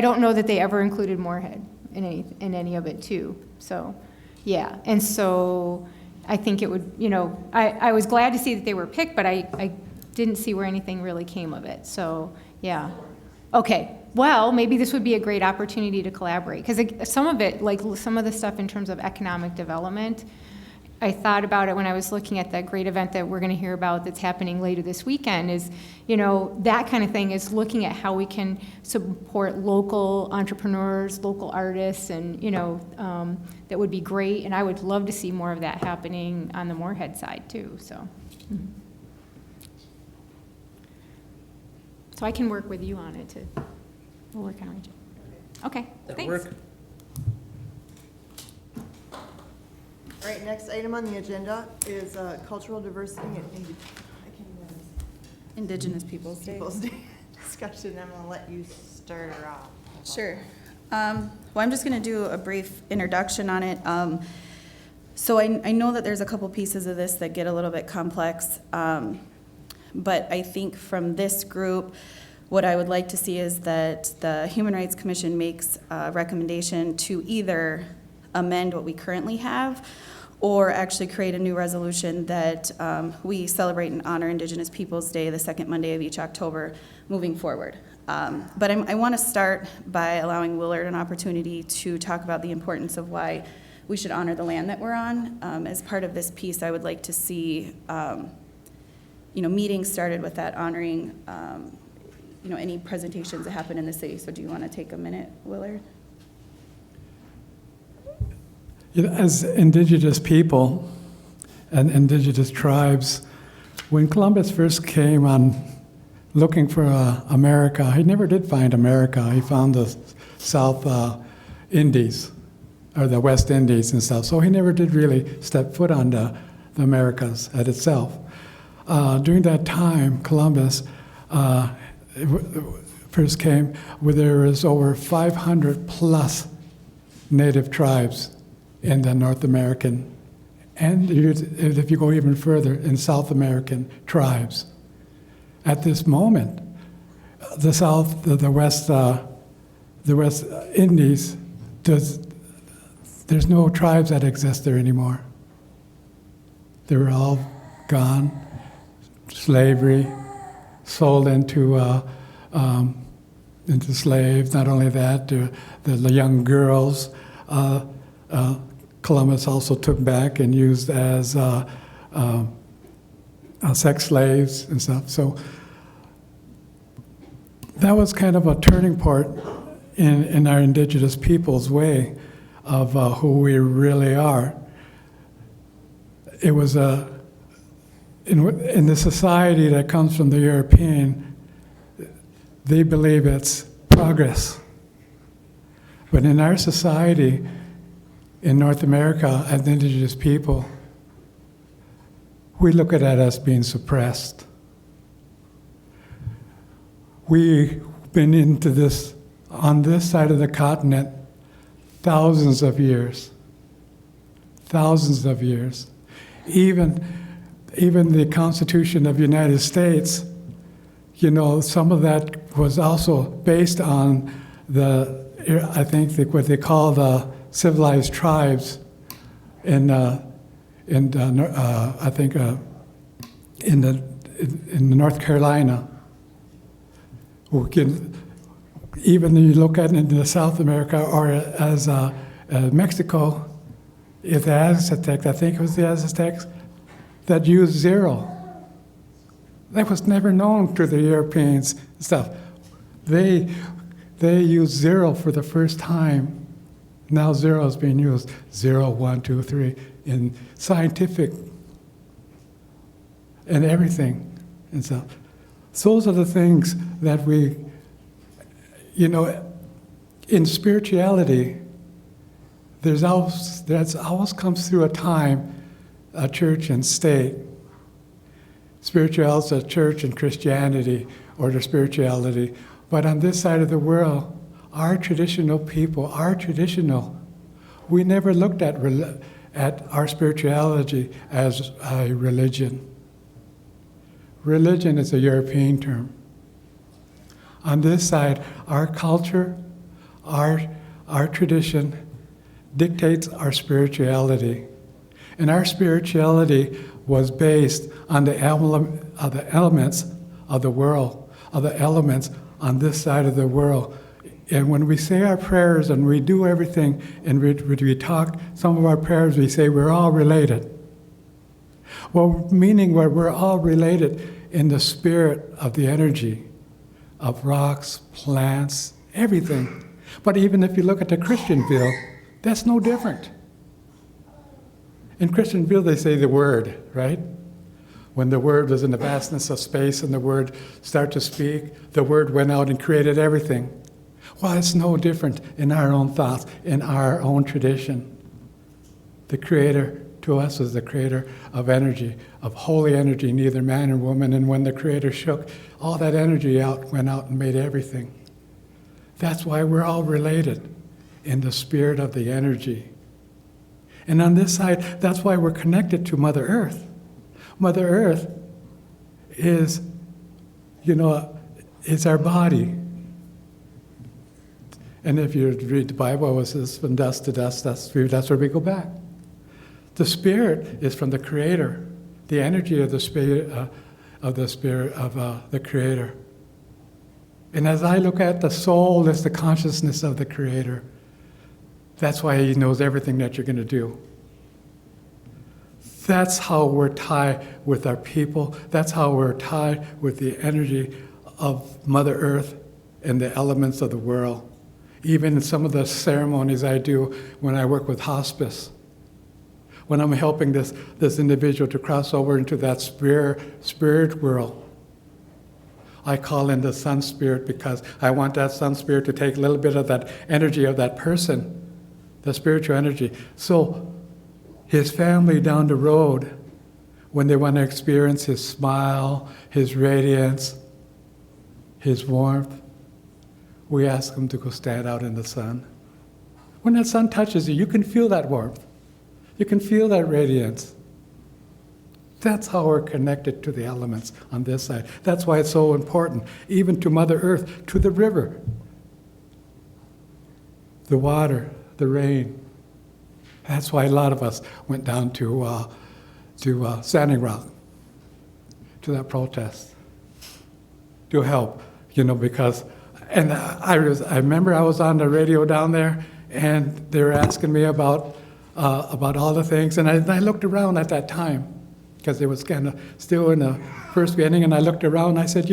don't know that they ever included Moorhead in any of it too, so, yeah, and so I think it would, I was glad to see that they were picked, but I didn't see where anything really came of it, so, yeah. Okay, well, maybe this would be a great opportunity to collaborate, because some of it, like some of the stuff in terms of economic development, I thought about it when I was looking at the great event that we're gonna hear about that's happening later this weekend, is, that kind of thing is looking at how we can support local entrepreneurs, local artists, and, that would be great, and I would love to see more of that happening on the Moorhead side too, so. So I can work with you on it we'll work on it. Okay, that'll thanks. work. All right, next item on the agenda is cultural diversity and I can't even Indigenous Peoples Day. People's Day discussion. I'm gonna let you start her off. Sure. Well, I'm just going to do a brief introduction on it. So I know that there's a couple pieces of this that get a little bit complex, but I think from this group, what I would like to see is that the Human Rights Commission makes a recommendation to either amend what we currently have or actually create a new resolution that we celebrate and honor Indigenous Peoples Day the second Monday of each October moving forward. But I want to start by allowing Willard an opportunity to talk about the importance of why we should honor the land that we're on. As part of this piece, I would like to see, meetings started with that honoring, any presentations that happen in the city. So do you want to take a minute, Willard? As indigenous people and indigenous tribes, when Columbus first came on looking for America, he never did find America. He found the South Indies, or the West Indies and stuff. So he never did really step foot on the Americas at itself. During that time, Columbus first came, where there was over 500 plus native tribes in the North American, and if you go even further, in South American tribes. at this moment. The South, the West Indies, there's no tribes that exist there anymore. They're all gone. Slavery, sold into slaves. Not only that, the young girls, Columbus also took back and used as sex slaves and stuff. So that was kind of a turning point in our indigenous people's way of who we really are. It was in the society that comes from the European, they believe it's progress. But in our society, in North America, as indigenous people, we look at that as being suppressed. We've been into this, on this side of the continent, thousands of years. Thousands of years. Even the Constitution of the United States, you know, some of that was also based on I think what they call the civilized tribes in North Carolina. Even when you look at it in South America or as Mexico, the Aztecs, I think it was the Aztecs, that used zero. That was never known to the Europeans and stuff. They used zero for the first time. Now zero is being used. 0, 1, 2, 3 in scientific and everything and stuff. So those are the things that we, you know, in spirituality, that's always comes through a time, a church and state. Spirituality is a church and Christianity, or the spirituality. But on this side of the world, our traditional people, we never looked at our spirituality as a religion. Religion is a European term. On this side, our culture, our tradition dictates our spirituality. And our spirituality was based on the elements of the world, of the elements on this side of the world. And when we say our prayers and we do everything and we talk, some of our prayers, we say we're all related. Well, meaning we're all related in the spirit of the energy of rocks, plants, everything. But even if you look at the Christian view, that's no different. In Christian view, they say the Word, right? When the Word was in the vastness of space and the Word started to speak, the Word went out and created everything. Well, it's no different in our own thoughts, in our own tradition. The Creator to us is the Creator of energy, of holy energy, neither man nor woman. And when the Creator shook, all that energy went out and made everything. That's why we're all related in the spirit of the energy. And on this side, that's why we're connected to Mother Earth. Mother Earth is, it's our body. And if you read the Bible, it says from dust to dust, that's where we go back. The spirit is from the Creator, the energy of the spirit of the Creator. And as I look at the soul, it's the consciousness of the Creator. That's why He knows everything that you're going to do. That's how we're tied with our people. That's how we're tied with the energy of Mother Earth and the elements of the world. Even in some of the ceremonies I do when I work with hospice, when I'm helping this individual to cross over into that spirit world, I call in the sun spirit because I want that sun spirit to take a little bit of that energy of that person, the spiritual energy. So his family down the road, when they want to experience his smile, his radiance, his warmth, we ask them to go stand out in the sun. When that sun touches you, you can feel that warmth. You can feel that radiance. That's how we're connected to the elements on this side. That's why it's so important, even to Mother Earth, to the river, the water, the rain. That's why a lot of us went down to Standing Rock, to that protest, to help, because, and I remember I was on the radio down there, and they were asking me about all the things, and I looked around at that time, because it was kind of still in the first beginning, and I looked around, and I said,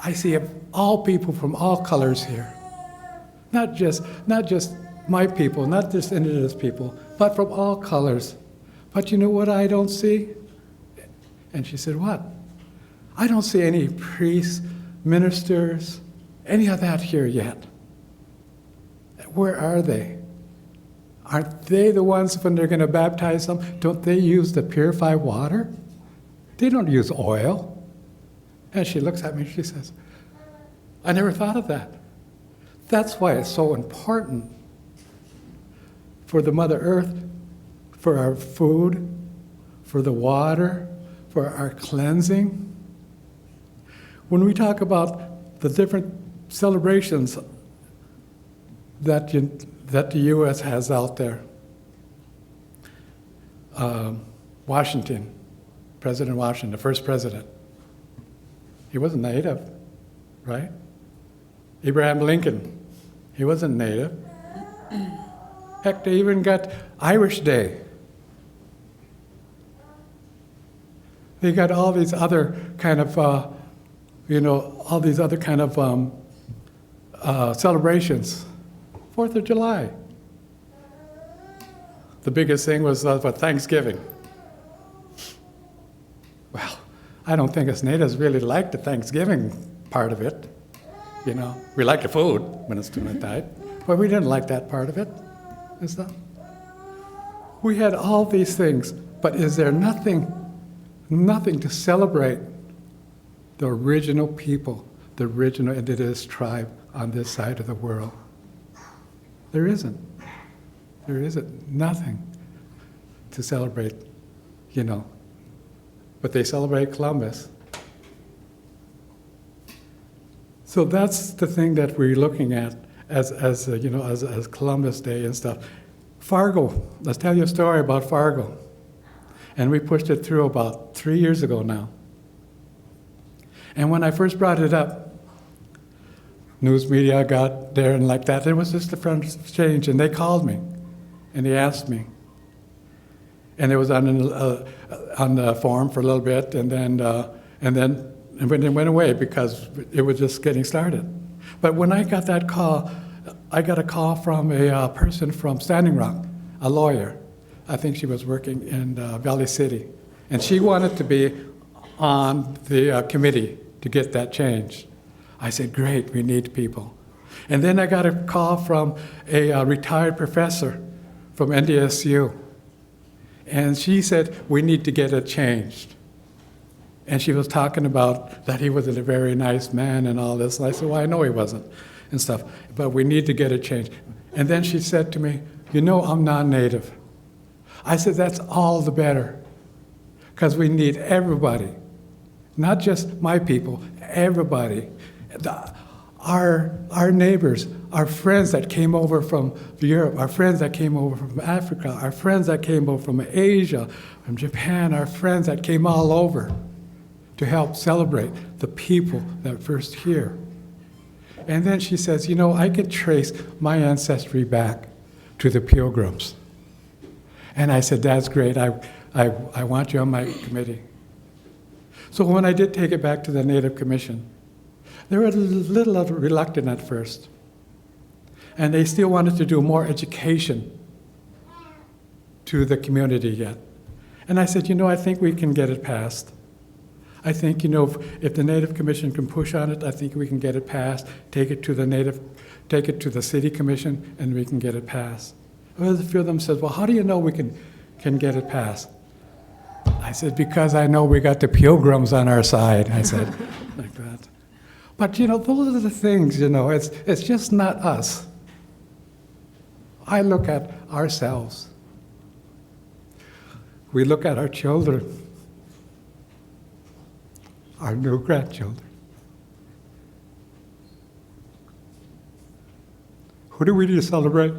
I see all people from all colors here. Not just my people, not just indigenous people, but from all colors. But you know what I don't see? And she said, what? I don't see any priests, ministers, any of that here yet. Where are they? Aren't they the ones when they're going to baptize them? Don't they use the purified water? They don't use oil. And she looks at me and she says, I never thought of that. That's why it's so important for the Mother Earth, for our food, for the water, for our cleansing. When we talk about the different celebrations that the U.S. has out there, Washington, President Washington, the first president, he wasn't Native, right? Abraham Lincoln, he wasn't Native. Heck, they even got Irish Day. They got all these other kind of, all these other kind of celebrations. 4th of July. The biggest thing was for Thanksgiving. Well, I don't think us natives really like the Thanksgiving part of it. We like the food when it's doing that, but we didn't like that part of it and stuff. We had all these things, but is there nothing to celebrate the original people, the original indigenous tribe on this side of the world? There isn't. There isn't. Nothing to celebrate, But they celebrate Columbus. So that's the thing that we're looking at as Columbus Day and stuff. Fargo, let's tell you a story about Fargo. And we pushed it through about 3 years ago now. And when I first brought it up, news media got there and like that. It was just a friend exchange, and they called me, and they asked me. And it was on the forum for a little bit, and then it went away because it was just getting started. But when I got that call, I got a call from a person from Standing Rock, a lawyer. I think she was working in Valley City, and she wanted to be on the committee to get that changed. I said, great, we need people. And then I got a call from a retired professor from NDSU. And she said, we need to get it changed. And she was talking about that he wasn't a very nice man and all this. And I said, well, I know he wasn't and stuff, but we need to get it changed. And then she said to me, I'm non-native. I said, that's all the better, because we need everybody, not just my people, everybody. Our neighbors, our friends that came over from Europe, our friends that came over from Africa, our friends that came over from Asia, from Japan, our friends that came all over to help celebrate the people that first here. And then she says, I can trace my ancestry back to the Pilgrims. And I said, that's great. I want you on my committee. So when I did take it back to the Native Commission, they were a little reluctant at first. And they still wanted to do more education to the community yet. And I said, I think we can get it passed. I think, if the Native Commission can push on it, I think we can get it passed, take it to the City Commission, and we can get it passed. Well, a few of them said, well, how do you know we can get it passed? I said, because I know we got the Pilgrims on our side, I said, like that. But, those are the things, it's just not us. I look at ourselves. we look at our children, our new grandchildren. Who do we need to celebrate?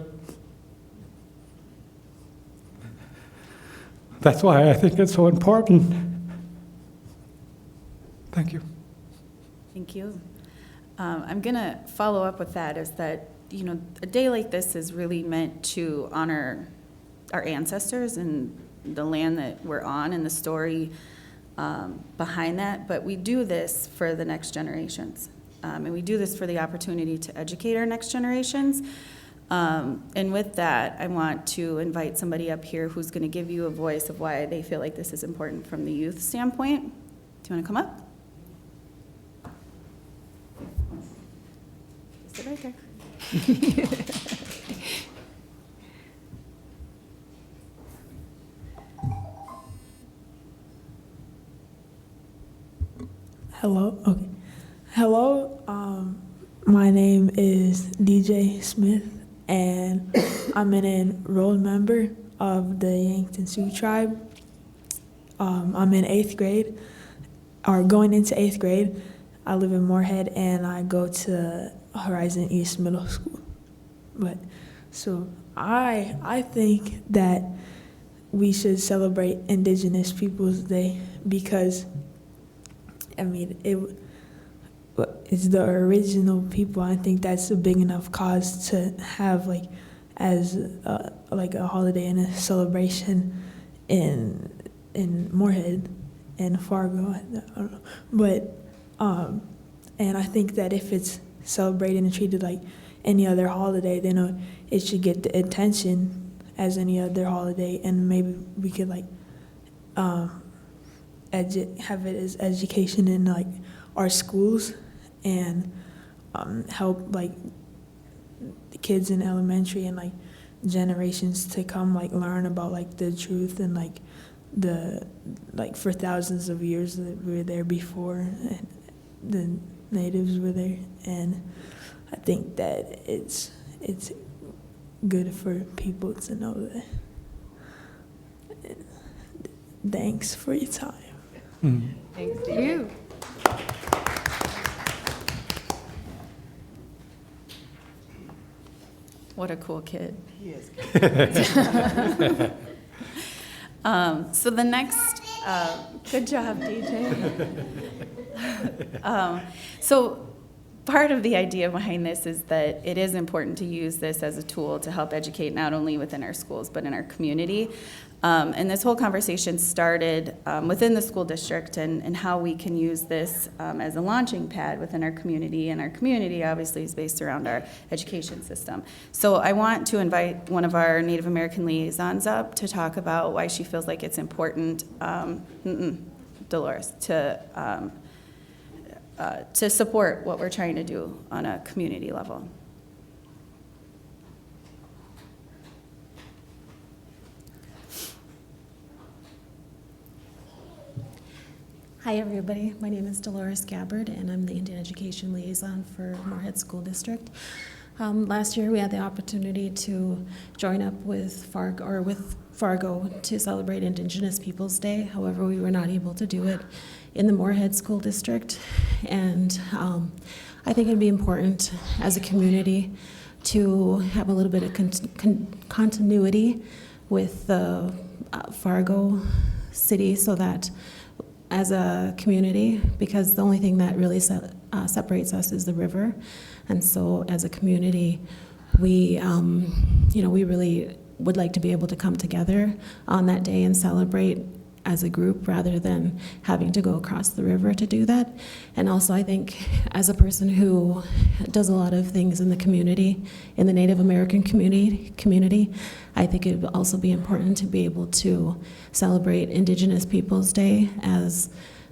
That's why I think it's so important. Thank you. Thank you. I'm going to follow up with that, is that, you know, a day like this is really meant to honor our ancestors and the land that we're on and the story behind that, but we do this for the next generations. And we do this for the opportunity to educate our next generations. And with that, I want to invite somebody up here who's going to give you a voice of why they feel like this is important from the youth standpoint. Do you want to come up? Sit right there. Hello. Okay. Hello. My name is DJ Smith, and I'm an enrolled member of the Yankton Sioux tribe. I'm in 8th grade, or going into 8th grade. I live in Moorhead, and I go to Horizon East Middle School. But so I think that we should celebrate Indigenous Peoples Day because, I mean, it's the original people. I think that's a big enough cause to have like as like a holiday and a celebration in Moorhead and Fargo. I don't know. But and I think that if it's celebrated and treated like any other holiday, then it should get the attention as any other holiday, and maybe we could like have it as education in like our schools and help like the kids in elementary and like generations to come like learn about like the truth and like for thousands of years that we were there before and the natives were there, and I think that it's good for people to know that. Thanks for your time. Mm. Thanks, Thank you. What a cool kid. He is. So the next, good job, DJ. So part of the idea behind this is that it is important to use this as a tool to help educate not only within our schools, but in our community. And this whole conversation started within the school district and how we can use this as a launching pad within our community. And our community obviously is based around our education system. So I want to invite one of our Native American liaisons up to talk about why she feels like it's important, Dolores, to support what we're trying to do on a community level. Hi, everybody. My name is Dolores Gabbard, and I'm the Indian Education Liaison for Moorhead School District. Last year, we had the opportunity to join up with Fargo to celebrate Indigenous Peoples Day. However, we were not able to do it in the Moorhead School District, and I think it'd be important as a community to have a little bit of continuity with the Fargo city, so that as a community, because the only thing that really separates us is the river, and so as a community, we we really would like to be able to come together on that day and celebrate as a group rather than having to go across the river to do that. And also, I think as a person who does a lot of things in the community, in the Native American community, I think it would also be important to be able to celebrate Indigenous Peoples Day as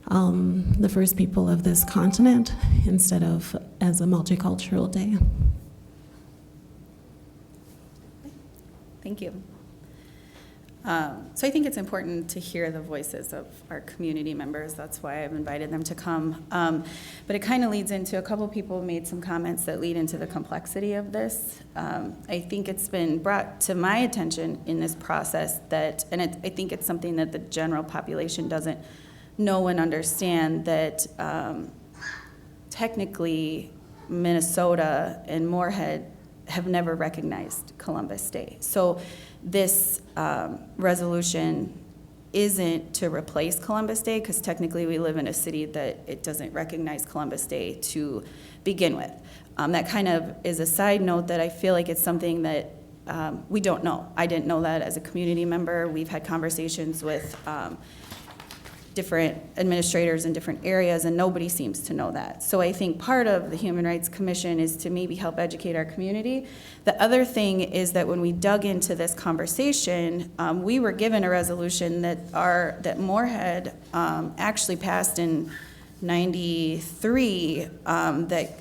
the first people of this continent instead of as a multicultural day. Thank you. So I think it's important to hear the voices of our community members. That's why I've invited them to come. But it kind of leads into, a couple people made some comments that lead into the complexity of this. I think it's been brought to my attention in this process that, and I think it's something that the general population doesn't know and understand, that technically Minnesota and Moorhead have never recognized Columbus Day. So this resolution isn't to replace Columbus Day, because technically we live in a city that it doesn't recognize Columbus Day to begin with. That kind of is a side note that I feel like it's something that we don't know. I didn't know that as a community member. We've had conversations with different administrators in different areas, and nobody seems to know that. So I think part of the Human Rights Commission is to maybe help educate our community. The other thing is that when we dug into this conversation, we were given a resolution that Moorhead actually passed in '93 that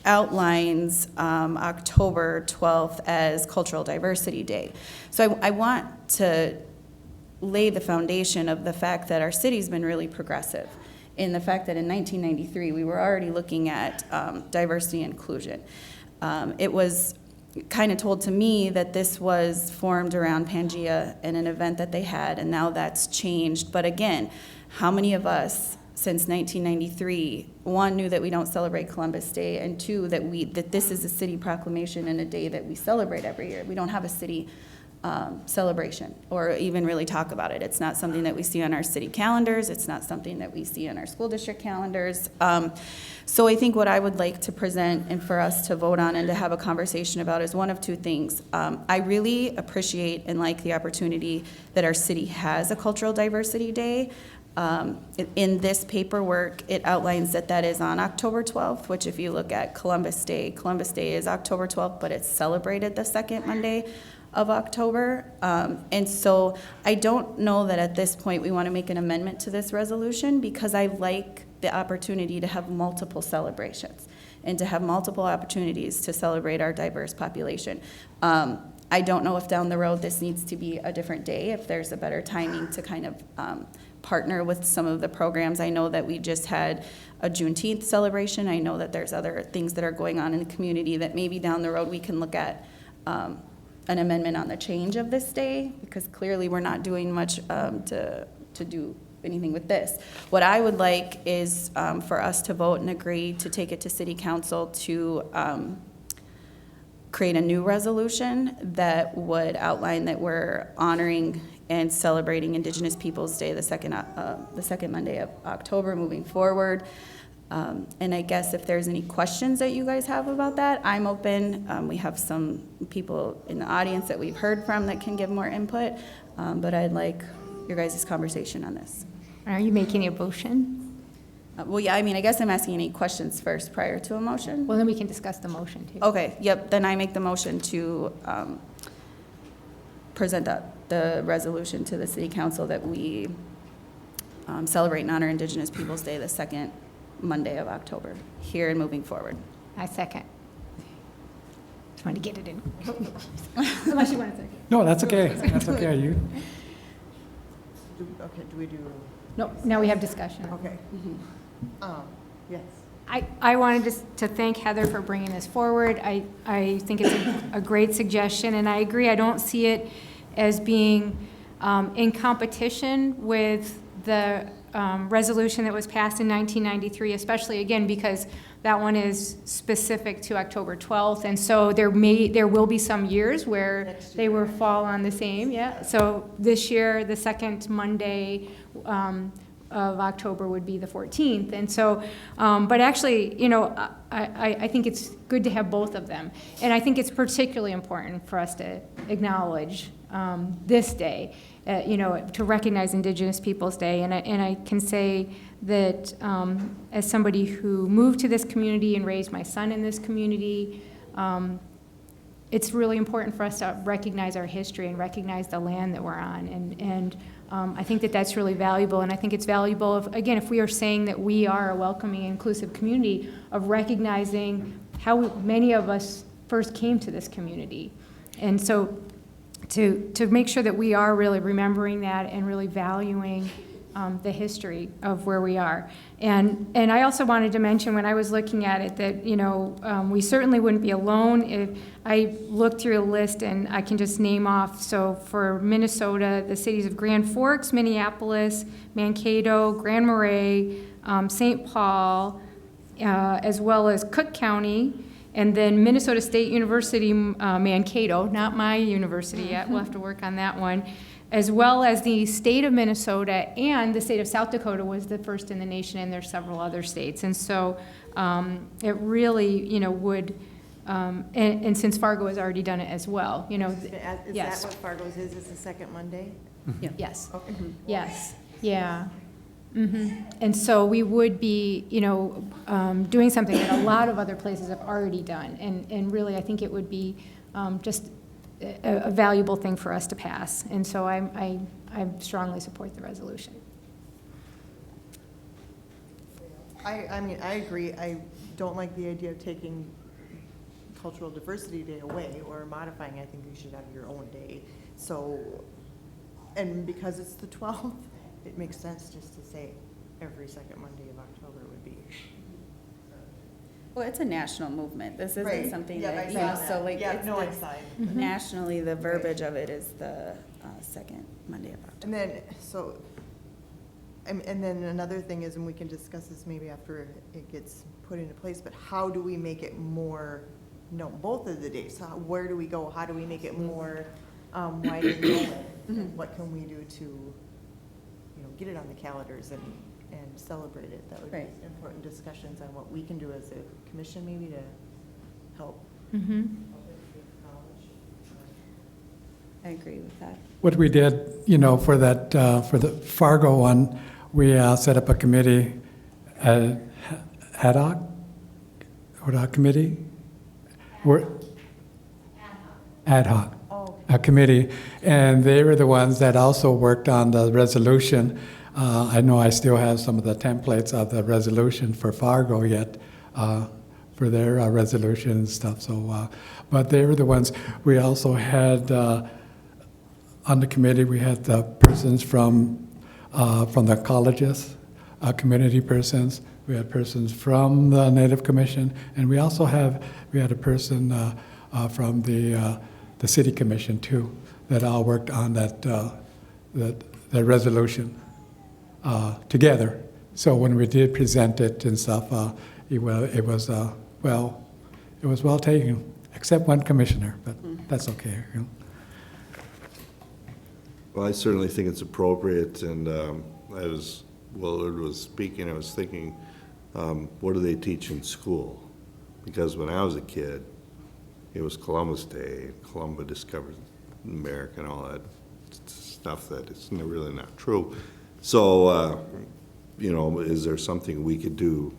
outlines October 12th as Cultural Diversity Day. So I want to lay the foundation of the fact that our city's been really progressive in the fact that in 1993 we were already looking at diversity and inclusion. It was kind of told to me that this was formed around Pangea and an event that they had, and now that's changed. But again, how many of us since 1993, one, knew that we don't celebrate Columbus Day, and two, that this is a city proclamation and a day that we celebrate every year? We don't have a city celebration or even really talk about it. It's not something that we see on our city calendars. It's not something that we see on our school district calendars. So I think what I would like to present and for us to vote on and to have a conversation about is one of two things. I really appreciate and like the opportunity that our city has a Cultural Diversity Day. In this paperwork, it outlines that is on October 12th, which if you look at Columbus Day is October 12th, but it's celebrated the second Monday of October. And so I don't know that at this point we want to make an amendment to this resolution, because I like the opportunity to have multiple celebrations and to have multiple opportunities to celebrate our diverse population. I don't know if down the road this needs to be a different day, if there's a better timing to kind of partner with some of the programs. I know that we just had a Juneteenth celebration. I know that there's other things that are going on in the community that maybe down the road we can look at an amendment on the change of this day, because clearly we're not doing much to do anything with this. What I would like is for us to vote and agree to take it to City Council to create a new resolution that would outline that we're honoring and celebrating Indigenous Peoples Day the second Monday of October moving forward. And I guess if there's any questions that you guys have about that, I'm open. We have some people in the audience that we've heard from that can give more input, but I'd like your guys' conversation on this. Are you making a motion? Well, yeah, I mean, I guess I'm asking any questions first prior to a motion. Well, then we can discuss the motion too. Okay, yep, then I make the motion to present the resolution to the City Council that we celebrate and honor Indigenous Peoples Day the second Monday of October, here and moving forward. I second. Just wanted to get it in. Unless you want to second. No, that's okay. That's okay. Do we do, No, now we have discussion. okay. Yes. I wanted to thank Heather for bringing this forward. I think it's a great suggestion, and I agree. I don't see it as being in competition with the resolution that was passed in 1993, especially, again, because that one is specific to October 12th, and so there will be some years where they will fall on the same, yeah. So this year, the second Monday of October would be the 14th, and so, but actually, you know, I think it's good to have both of them, and I think it's particularly important for us to acknowledge this day, you know, to recognize Indigenous Peoples Day, and I can say that as somebody who moved to this community and raised my son in this community, it's really important for us to recognize our history and recognize the land that we're on, and I think that that's really valuable, and I think it's valuable, if we are saying that we are a welcoming, inclusive community, of recognizing how many of us first came to this community. And so to make sure that we are really remembering that and really valuing the history of where we are. And I also wanted to mention, when I was looking at it, that, we certainly wouldn't be alone. If I looked through a list, and I can just name off, so for Minnesota, the cities of Grand Forks, Minneapolis, Mankato, Grand Marais, St. Paul, as well as Cook County, and then Minnesota State University, Mankato, not my university yet, we'll have to work on that one, as well as the state of Minnesota, and the state of South Dakota was the first in the nation, and there's several other states. And so it really, would, and since Fargo has already done it as well, Is yes. that what Fargo's is the second Monday? Yes, Okay. yes, yeah. And so we would be, doing something that a lot of other places have already done. And really, I think it would be just a valuable thing for us to pass. And so I strongly support the resolution. I mean, I agree. I don't like the idea of taking Cultural Diversity Day away or modifying. I think you should have your own day. So, and because it's the 12th, it makes sense just to say every second Monday of October would be. Well, it's a national movement. This isn't Right. something Yeah, that, I you saw know, that. so like, Yeah, it's no, I the- saw it. nationally, the verbiage of it is the second Monday of October. And then, so, and then another thing is, and we can discuss this maybe after it gets put into place, but how do we make it more, both of the days? Where do we go? How do we make it more widely known? What can we do to, get it on the calendars and celebrate it? That would be Right. important discussions on what we can do as a commission maybe to help. I agree with that. What we did, for that, for the Fargo one, we set up a committee, ad hoc, or a committee? Ad hoc. Oh, A committee, and they were the ones that also worked on the resolution. I know I still have some of the templates of the resolution for Fargo yet, for their resolution and stuff, so, but they were the ones. We also had, on the committee, we had the persons from the colleges, community persons. We had persons from the Native Commission, and we also had a person from the City Commission too, that all worked on that resolution together. So when we did present it and stuff, it was well taken, except one commissioner, but that's okay. Well, I certainly think it's appropriate, and Willard was speaking, I was thinking, what do they teach in school? Because when I was a kid, it was Columbus Day, Columbus discovered America and all that stuff that is really not true. So, is there something we could do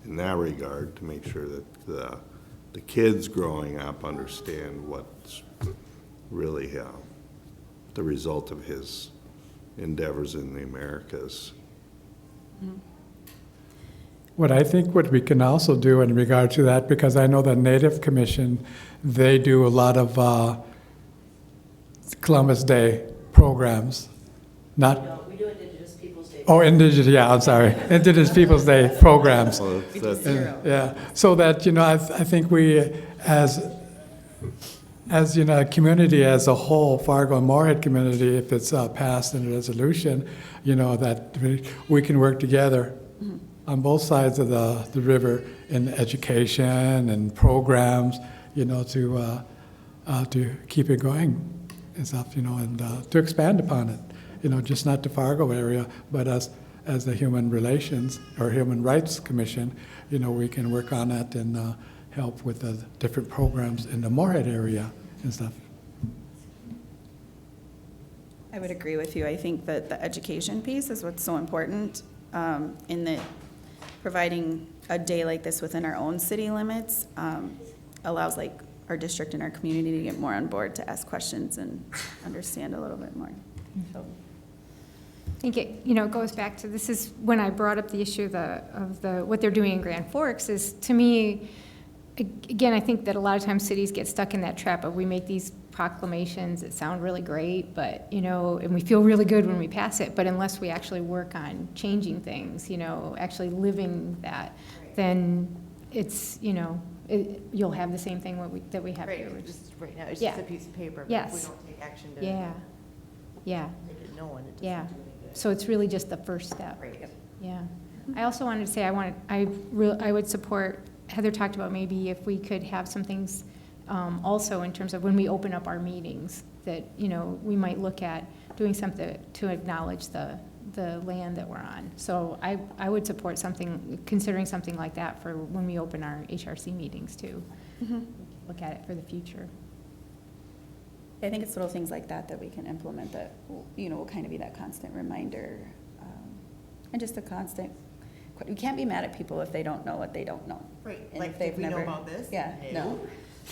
in that regard to make sure that the kids growing up understand what's really the result of his endeavors in the Americas? What I think what we can also do in regard to that, because I know the Native Commission, they do a lot of Columbus Day programs, not, No, we do Indigenous Peoples' Day. oh, Indigenous, yeah, I'm sorry, Indigenous Peoples' Day programs. Well, that's- Yeah, so that, I think we, as a community as a whole, Fargo and Moorhead community, if it's passed in a resolution, that we can work together on both sides of the river in education and programs, to keep it going and stuff, and to expand upon it, just not the Fargo area, but as the Human Relations or Human Rights Commission, we can work on that and help with the different programs in the Moorhead area and stuff. I would agree with you. I think that the education piece is what's so important, in that providing a day like this within our own city limits allows our district and our community to get more on board to ask questions and understand a little bit more. So. I think it goes back to, this is when I brought up the issue of the what they're doing in Grand Forks is, to me, again, I think that a lot of times cities get stuck in that trap of we make these proclamations that sound really great, but, you know, and we feel really good when we pass it, but unless we actually work on changing things, you know, actually living that, then it's, you know, you'll have the same thing that we have here. Right, which- just right now, it's Yeah. just a piece of paper, but if we Yes. don't take action to Yeah, yeah, make it known, it yeah. doesn't do any good. So it's really just the first step. Right. Yeah. I also wanted to say, I would support, Heather talked about maybe if we could have some things also in terms of when we open up our meetings, that, you know, we might look at doing something to acknowledge the land that we're on. So I would support something, considering something like that for when we open our HRC meetings too. Look at it for the future. I think it's little things like that that we can implement that, you know, will kind of be that constant reminder. And just a constant, you can't be mad at people if they don't know what they don't know. Right, And like, if they've did we know never- about this? Yeah, No.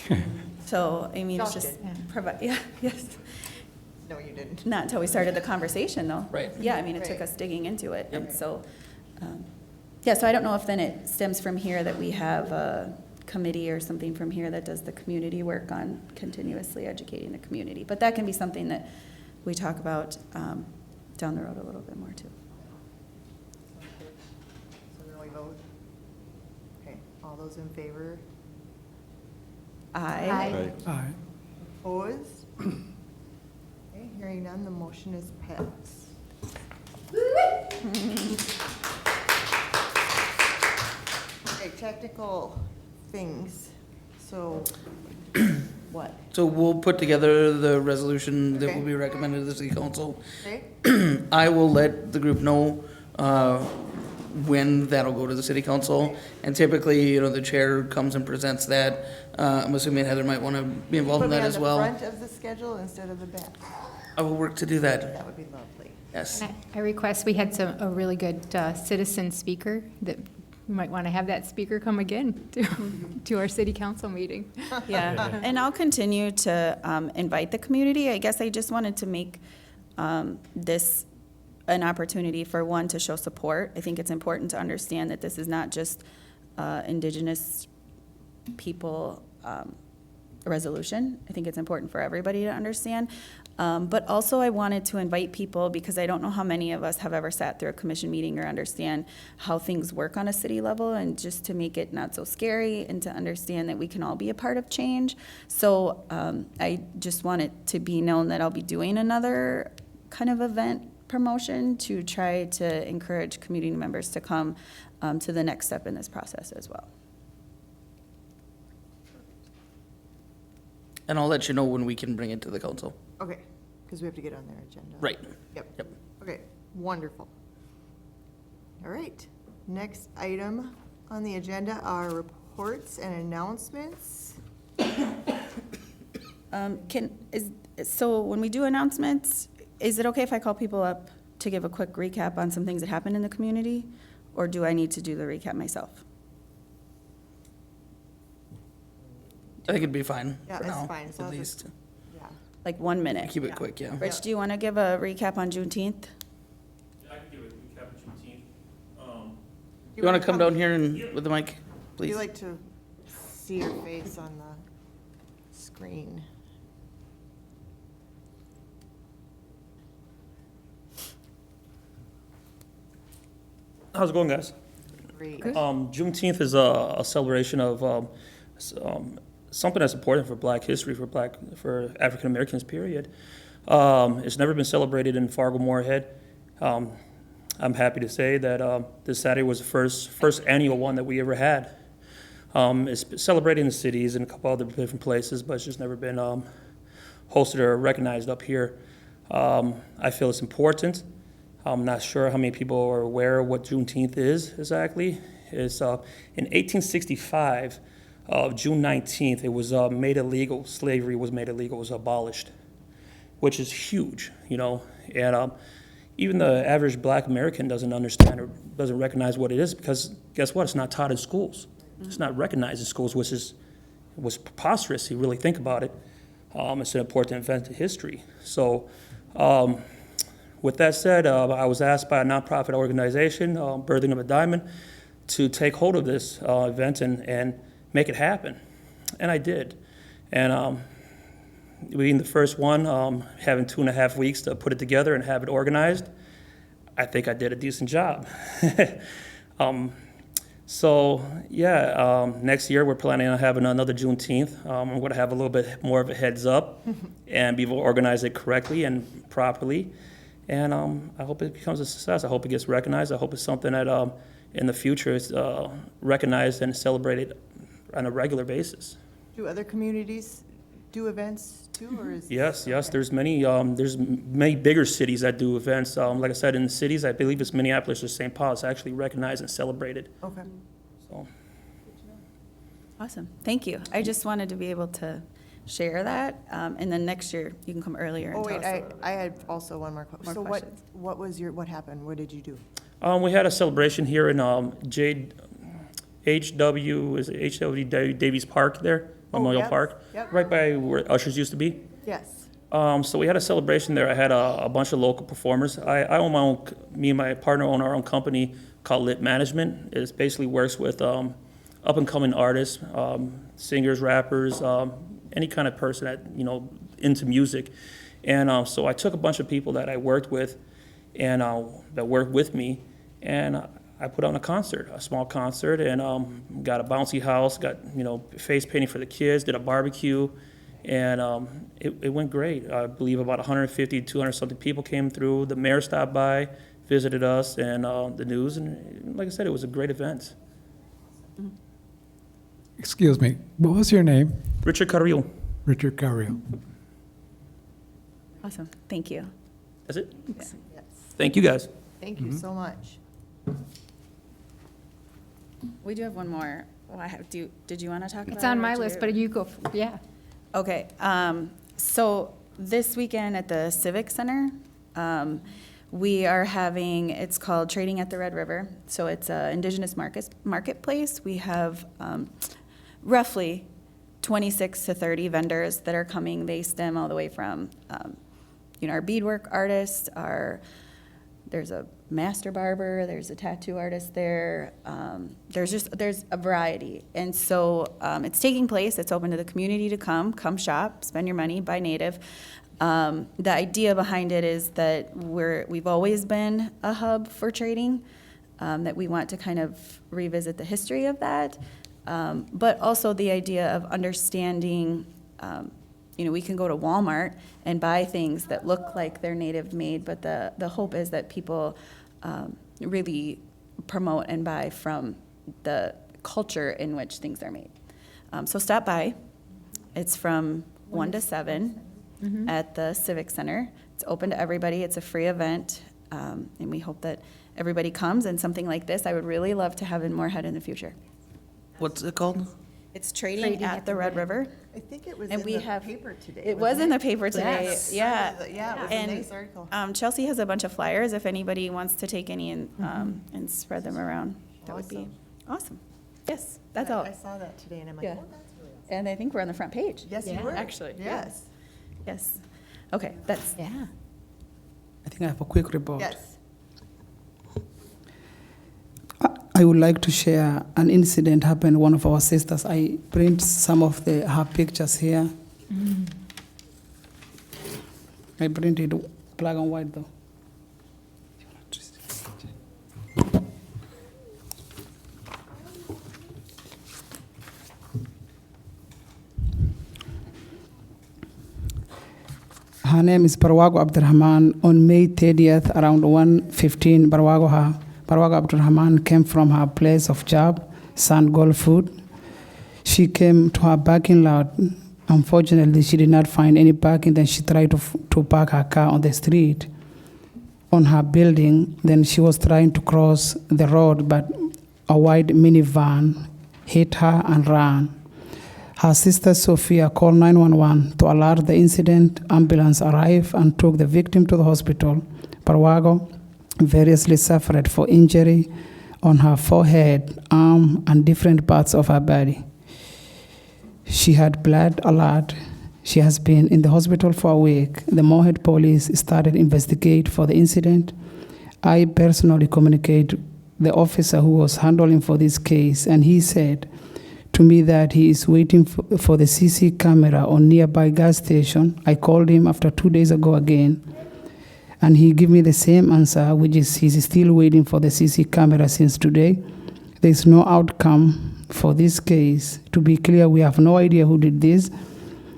no. So, I mean, it's Josh just, did. provide, yeah, yes. No, you didn't. Not until we started the conversation, though. Right. Yeah, I mean, it took Right. us digging into it, and so, yeah, so I don't know if then it stems from here that we have a committee or something from here that does the community work on continuously educating the community, but that can be something that we talk about down the road a little bit more, too. So then we vote. Okay, all those in favor? Aye. Right. Aye. Opposed? Okay, hearing none, the motion is passed. Okay, technical things, so, what? So we'll put together the resolution that will Okay. be recommended to the city council. Okay, I will let the group know when that'll go to the city council. And typically, you know, the chair comes and presents that. I'm assuming Heather might want to be involved in put me that on as the well. front of the schedule instead of the back. I will work to do that, That would be lovely. yes. And I request, we had a really good citizen speaker that we might want to have that speaker come again to our city council meeting. Yeah, and I'll continue to invite the community. I guess I just wanted to make this an opportunity for one, to show support. I think it's important to understand that this is not just Indigenous people resolution. I think it's important for everybody to understand. But also I wanted to invite people, because I don't know how many of us have ever sat through a commission meeting or understand how things work on a city level, and just to make it not so scary and to understand that we can all be a part of change. So I just want it to be known that I'll be doing another kind of event promotion to try to encourage community members to come to the next step in this process as well. And I'll let you know when we can bring it to the council. Okay, because we have to get on their agenda. Right. Yep. Yep. Okay, wonderful. All right, next item on the agenda are reports and announcements. So when we do announcements, is it okay if I call people up to give a quick recap on some things that happened in the community? Or do I need to do the recap myself? I think it'd be fine Yeah, for that's now, fine, as long at as least. Yeah. Like 1 minute? Keep it quick, yeah. Rich, do you want to give a recap on Juneteenth? I can give a recap of Juneteenth. You want to come down here and, with the mic, Would please? you like to see your face on the screen? How's it going, guys? Great. Juneteenth is a celebration of something that's important for Black history, for African Americans. Period. It's never been celebrated in Fargo Moorhead. I'm happy to say that this Saturday was the first annual one that we ever had. It's celebrated in the cities and a couple other different places, but it's just never been hosted or recognized up here. I feel it's important. I'm not sure how many people are aware of what Juneteenth is exactly. It's in 1865, June 19th, it was made illegal. Slavery was made illegal, it was abolished, which is huge, you know. And even the average Black American doesn't understand or doesn't recognize what it is, because guess what? It's not taught in schools. It's not recognized in schools, which was preposterous. You really think about it. It's an important event in history. So. With that said, I was asked by a nonprofit organization, Birthing of a Diamond, to take hold of this event and make it happen. And I did. And being the first one, having 2.5 weeks to put it together and have it organized, I think I did a decent job. So yeah, next year we're planning on having another Juneteenth. I'm going to have a little bit more of a heads up and be able to organize it correctly and properly. And I hope it becomes a success. I hope it gets recognized. I hope it's something that in the future is recognized and celebrated on a regular basis. Do other communities do events too, or is? Yes, there's many bigger cities that do events. Like I said, in the cities, I believe it's Minneapolis or St. Paul, it's actually recognized and celebrated. Okay. So, Awesome, thank you. I just wanted to be able to share that, and then next year you can come earlier and Oh, tell wait, us. a little I had also one more question. More So questions. what happened? What did you do? we had a celebration here in H.W. Davies Park there, Memorial yep, Park, yep. right by where Ushers used to be. Yes. So we had a celebration there. I had a bunch of local performers. I own my own, me and my partner own our own company called Lit Management. It basically works with up-and-coming artists, singers, rappers, any kind of person that, into music. And so I took a bunch of people that I worked with and that worked with me, and I put on a small concert, and got a bouncy house, got, face painting for the kids, did a barbecue, and it went great. I believe about 150, 200 something people came through. The mayor stopped by, visited us, and the news, and like I said, it was a great event. Excuse me, what was your name? Richard Carrillo. Richard Carrillo. Awesome, thank you. That's it. Yes. Thank you, guys. Thank you so much. We do have one more. Did you want to talk about it? It's on or my do list, you- but you go, yeah. Okay, so this weekend at the Civic Center, we are having, it's called Trading at the Red River. So it's an indigenous marketplace. We have roughly 26 to 30 vendors that are coming. They stem all the way from, our beadwork artists, there's a master barber, there's a tattoo artist there. There's a variety. And so it's taking place, it's open to the community to come shop, spend your money, buy native. The idea behind it is that we've always been a hub for trading, that we want to kind of revisit the history of that. But also the idea of understanding, we can go to Walmart and buy things that look like they're native made, but the hope is that people really promote and buy from the culture in which things are made. So stop by. It's from 1 to 7 at the Civic Center. It's open to everybody. It's a free event, and we hope that everybody comes. And something like this, I would really love to have in Moorhead in the future. What's it called? It's Trading at the Red River. I think it was And in we the have- paper today. It was wasn't in the paper today, Yes. yeah. Yeah, it was a And, nice article. Chelsea has a bunch of flyers if anybody wants to take any and spread them around. That would be awesome. Yes, that's all. I saw that today and I'm like, Yeah. oh, that's really awesome. And I think we're on the front page. Yes, you Yeah. were. Actually, yeah. Yes, Yes. Okay, that's, Yeah. I think I have a quick report. yes. I would like to share an incident happened to one of our sisters. I print some of her pictures here. I printed black and white though. Her name is Barwago Abdurrahman. On May 30th, around 1:15, Barwago Abdurrahman came from her place of job, Sand Gold Food. She came to her parking lot. Unfortunately, she did not find any parking. Then she tried to park her car on the street, on her building. Then she was trying to cross the road, but a white minivan hit her and ran. Her sister Sophia called 911 to alert the incident. Ambulance arrived and took the victim to the hospital. Barwago variously suffered for injury on her forehead, arm, and different parts of her body. She had blood a lot. She has been in the hospital for a week. The Moorhead police started investigate for the incident. I personally communicated the officer who was handling for this case, and he said to me that he is waiting for the CC camera on nearby gas station. I called him after 2 days ago again, and he gave me the same answer, which is he's still waiting for the CC camera since today. There is no outcome for this case. To be clear, we have no idea who did this,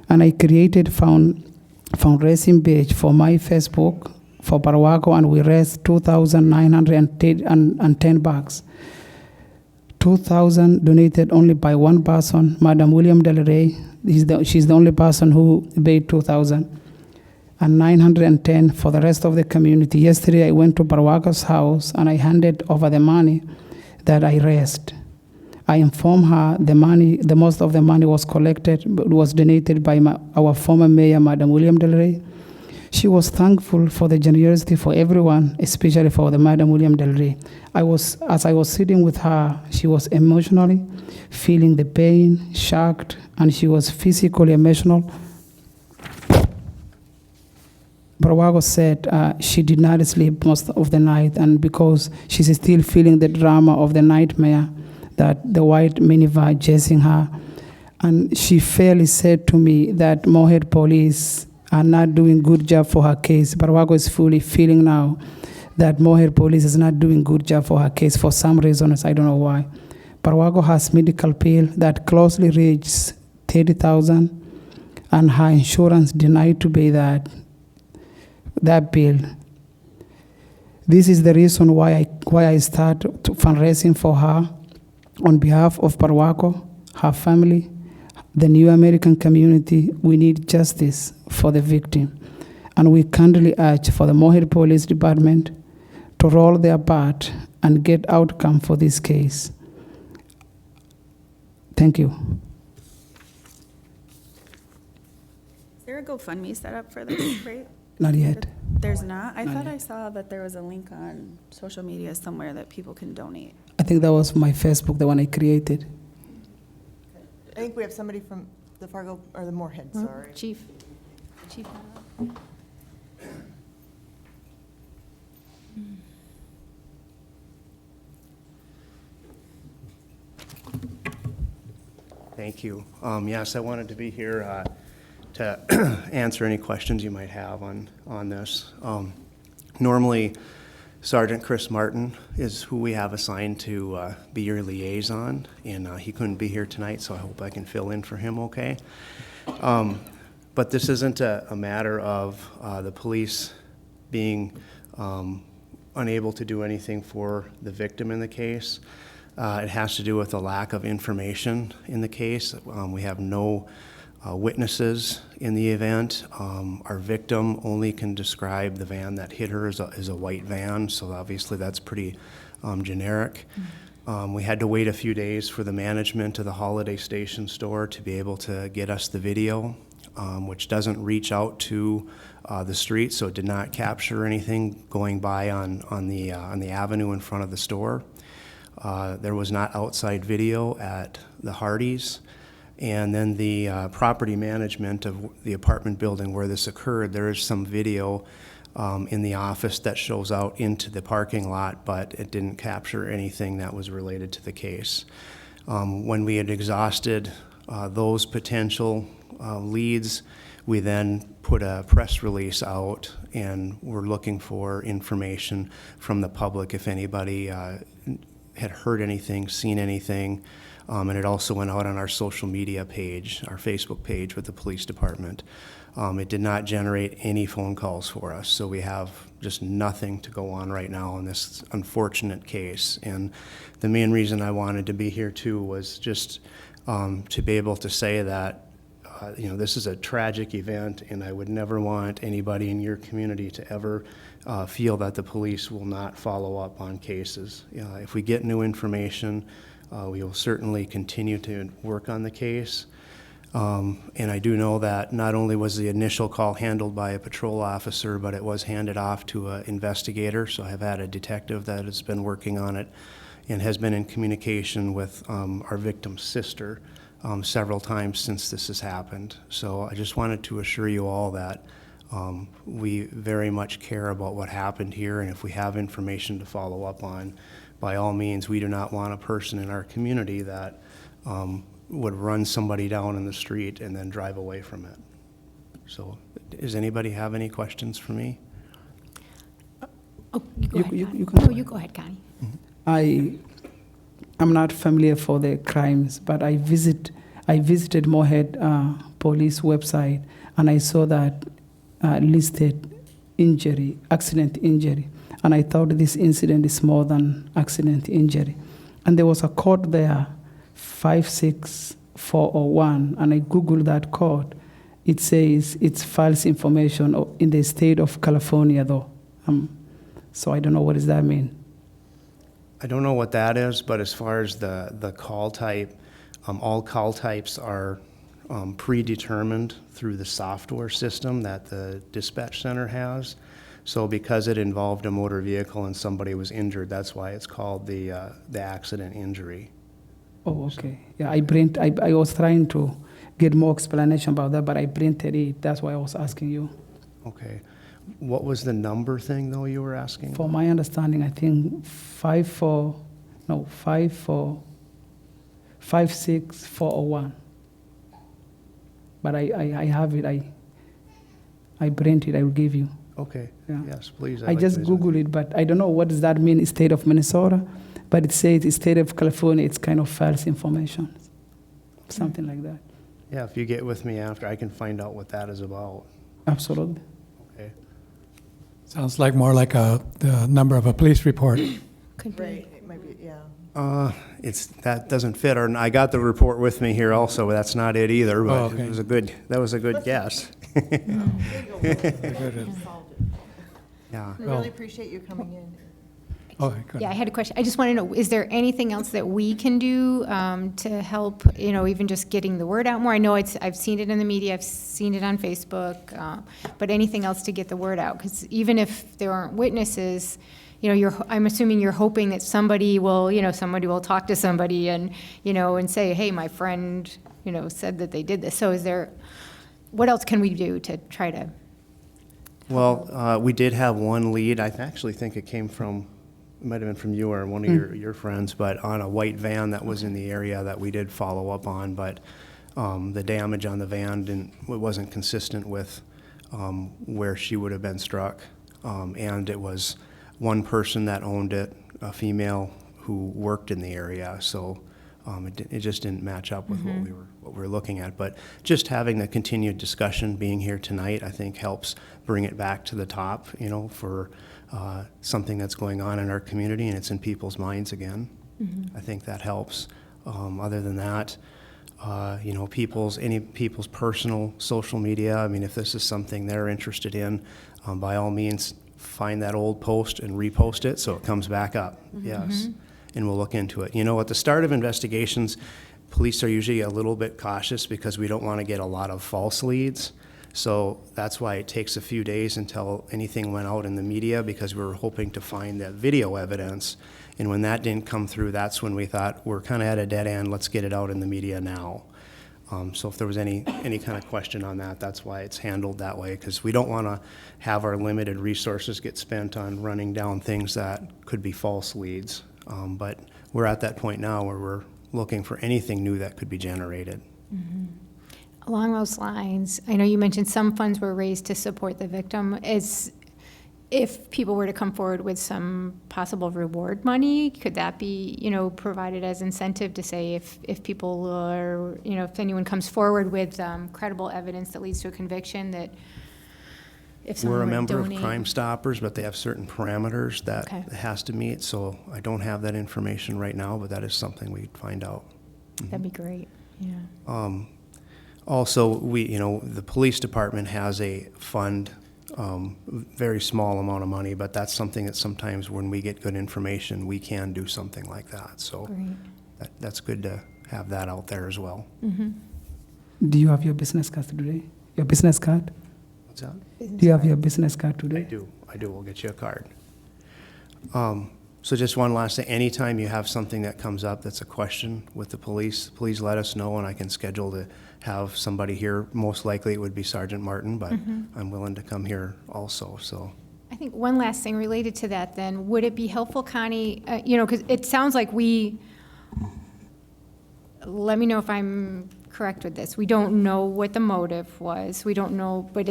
and I created fundraising page for my Facebook for Parawago, and we raised $2,910. 2,000 donated only by one person, Madam William Del Rey. She's the only person who paid 2,000, and 910 for the rest of the community. Yesterday, I went to Parawago's house and I handed over the money that I raised. I informed her the most of the money was donated by our former mayor, Madam William Del Rey. She was thankful for the generosity for everyone, especially for the Madam William Del Rey. As I was sitting with her, she was emotionally feeling the pain, shocked, and she was physically emotional. Parawago said she did not sleep most of the night, and because she's still feeling the drama of the nightmare that the white minivan chasing her. And she fairly said to me that Moorhead police are not doing good job for her case. Parawago is fully feeling now that Moorhead police is not doing good job for her case for some reasons, I don't know why. Parawago has medical bill that closely reaches $30,000, and her insurance denied to pay that bill. This is the reason why I start fundraising for her on behalf of Parawago, her family, the New American community. We need justice for the victim, and we kindly urge for the Moorhead Police Department to roll their part and get outcome for this case. Thank you. Is there a GoFundMe set up for this, right? Not yet. There's not? I Not thought yet. I saw that there was a link on social media somewhere that people can donate. I think that was my Facebook, the one I created. I think we have somebody from the Fargo, or the Moorhead, sorry. Chief. Thank you. Yes, I wanted to be here to answer any questions you might have on this. Normally, Sergeant Chris Martin is who we have assigned to be your liaison, and he couldn't be here tonight, so I hope I can fill in for him okay. But this isn't a matter of the police being unable to do anything for the victim in the case. It has to do with a lack of information in the case. We have no witnesses in the event. Our victim only can describe the van that hit her as a white van, so obviously that's pretty generic. We had to wait a few days for the management of the Holiday Station store to be able to get us the video, which doesn't reach out to the street, so it did not capture anything going by on the avenue in front of the store. There was not outside video at the Hardee's. And then the property management of the apartment building where this occurred, there is some video in the office that shows out into the parking lot, but it didn't capture anything that was related to the case. When we had exhausted those potential leads, we then put a press release out, and we're looking for information from the public if anybody had heard anything, seen anything. And it also went out on our social media page, our Facebook page with the police department. It did not generate any phone calls for us, so we have just nothing to go on right now in this unfortunate case. And the main reason I wanted to be here too was just to be able to say that this is a tragic event, and I would never want anybody in your community to ever feel that the police will not follow up on cases. If we get new information, we will certainly continue to work on the case. And I do know that not only was the initial call handled by a patrol officer, but it was handed off to an investigator. So I've had a detective that has been working on it and has been in communication with our victim's sister several times since this has happened. So I just wanted to assure you all that we very much care about what happened here, and if we have information to follow up on, by all means, we do not want a person in our community that would run somebody down in the street and then drive away from it. So, does anybody have any questions for me? Oh, you go ahead, you- Connie. you can No, go you go ahead, Connie. I'm not familiar for the crimes, but I visited Moorhead police website, and I saw that listed injury, accident injury, and I thought this incident is more than accident injury. And there was a code there, 56401, and I Googled that code. It says it's false information in the state of California, though. So I don't know what does that mean. I don't know what that is, but as far as the call type, all call types are predetermined through the software system that the dispatch center has. So because it involved a motor vehicle and somebody was injured, that's why it's called the accident injury. Oh, okay. Yeah, I was trying to get more explanation about that, but I printed it. That's why I was asking you. Okay. What was the number thing, though, you were asking? For my understanding, I think 56401. But I have it. I print it. I will give you. Okay. Yeah. Yes, please. I just Googled it, but I don't know what does that mean, state of Minnesota, but it says state of California. It's kind of false information, something like that. Yeah, if you get with me after, I can find out what that is about. Absolutely. Okay. Sounds like more like the number of a police report. Could be. Right, it might be, yeah. That doesn't fit, or I got the report with me here also, but that's not it either, but Oh, okay. that was a good guess. Yeah. We really appreciate you coming in. Okay, good. Yeah, I had a question. I just want to know, is there anything else that we can do to help, even just getting the word out more? I know I've seen it in the media, I've seen it on Facebook, but anything else to get the word out? Because even if there aren't witnesses, I'm assuming you're hoping that somebody will talk to somebody and say, hey, my friend, said that they did this. So what else can we do to try to? Well, we did have one lead. I actually think it came from, it might have been from you or one of your friends, but on a white van that was in the area that we did follow up on, but the damage on the van wasn't consistent with where she would have been struck. And it was one person that owned it, a female who worked in the area, so it just didn't match up with what we were looking at. But just having the continued discussion, being here tonight, I think helps bring it back to the top, for something that's going on in our community and it's in people's minds again. I think that helps. Other than that, people's personal social media. I mean, if this is something they're interested in, by all means, find that old post and repost it so it comes back up. Yes, and we'll look into it. At the start of investigations, police are usually a little bit cautious because we don't want to get a lot of false leads. So that's why it takes a few days until anything went out in the media, because we were hoping to find that video evidence. And when that didn't come through, that's when we thought, we're kind of at a dead end, let's get it out in the media now. So if there was any kind of question on that, that's why it's handled that way, because we don't want to have our limited resources get spent on running down things that could be false leads. But we're at that point now where we're looking for anything new that could be generated. Along those lines, I know you mentioned some funds were raised to support the victim. If people were to come forward with some possible reward money, could that be, provided as incentive to say if people are, if anyone comes forward with credible evidence that leads to a conviction, that if someone We're a were to member of donate- Crime Stoppers, but they have certain parameters that Okay. it has to meet, so I don't have that information right now, but that is something we'd find out. That'd be great, yeah. Also, the police department has a fund, very small amount of money, but that's something that sometimes when we get good information, we can do something like that. So Great. that's good to have that out there as well. Do you have your business card today? Your business card? What's that? Do you have your business card today? I do. We'll get you a card. So just one last thing. Anytime you have something that comes up that's a question with the police, please let us know, and I can schedule to have somebody here. Most likely it would be Sergeant Martin, but I'm willing to come here also, so. I think one last thing related to that then, would it be helpful, Connie, because it sounds like let me know if I'm correct with this. We don't know what the motive was. We don't know, but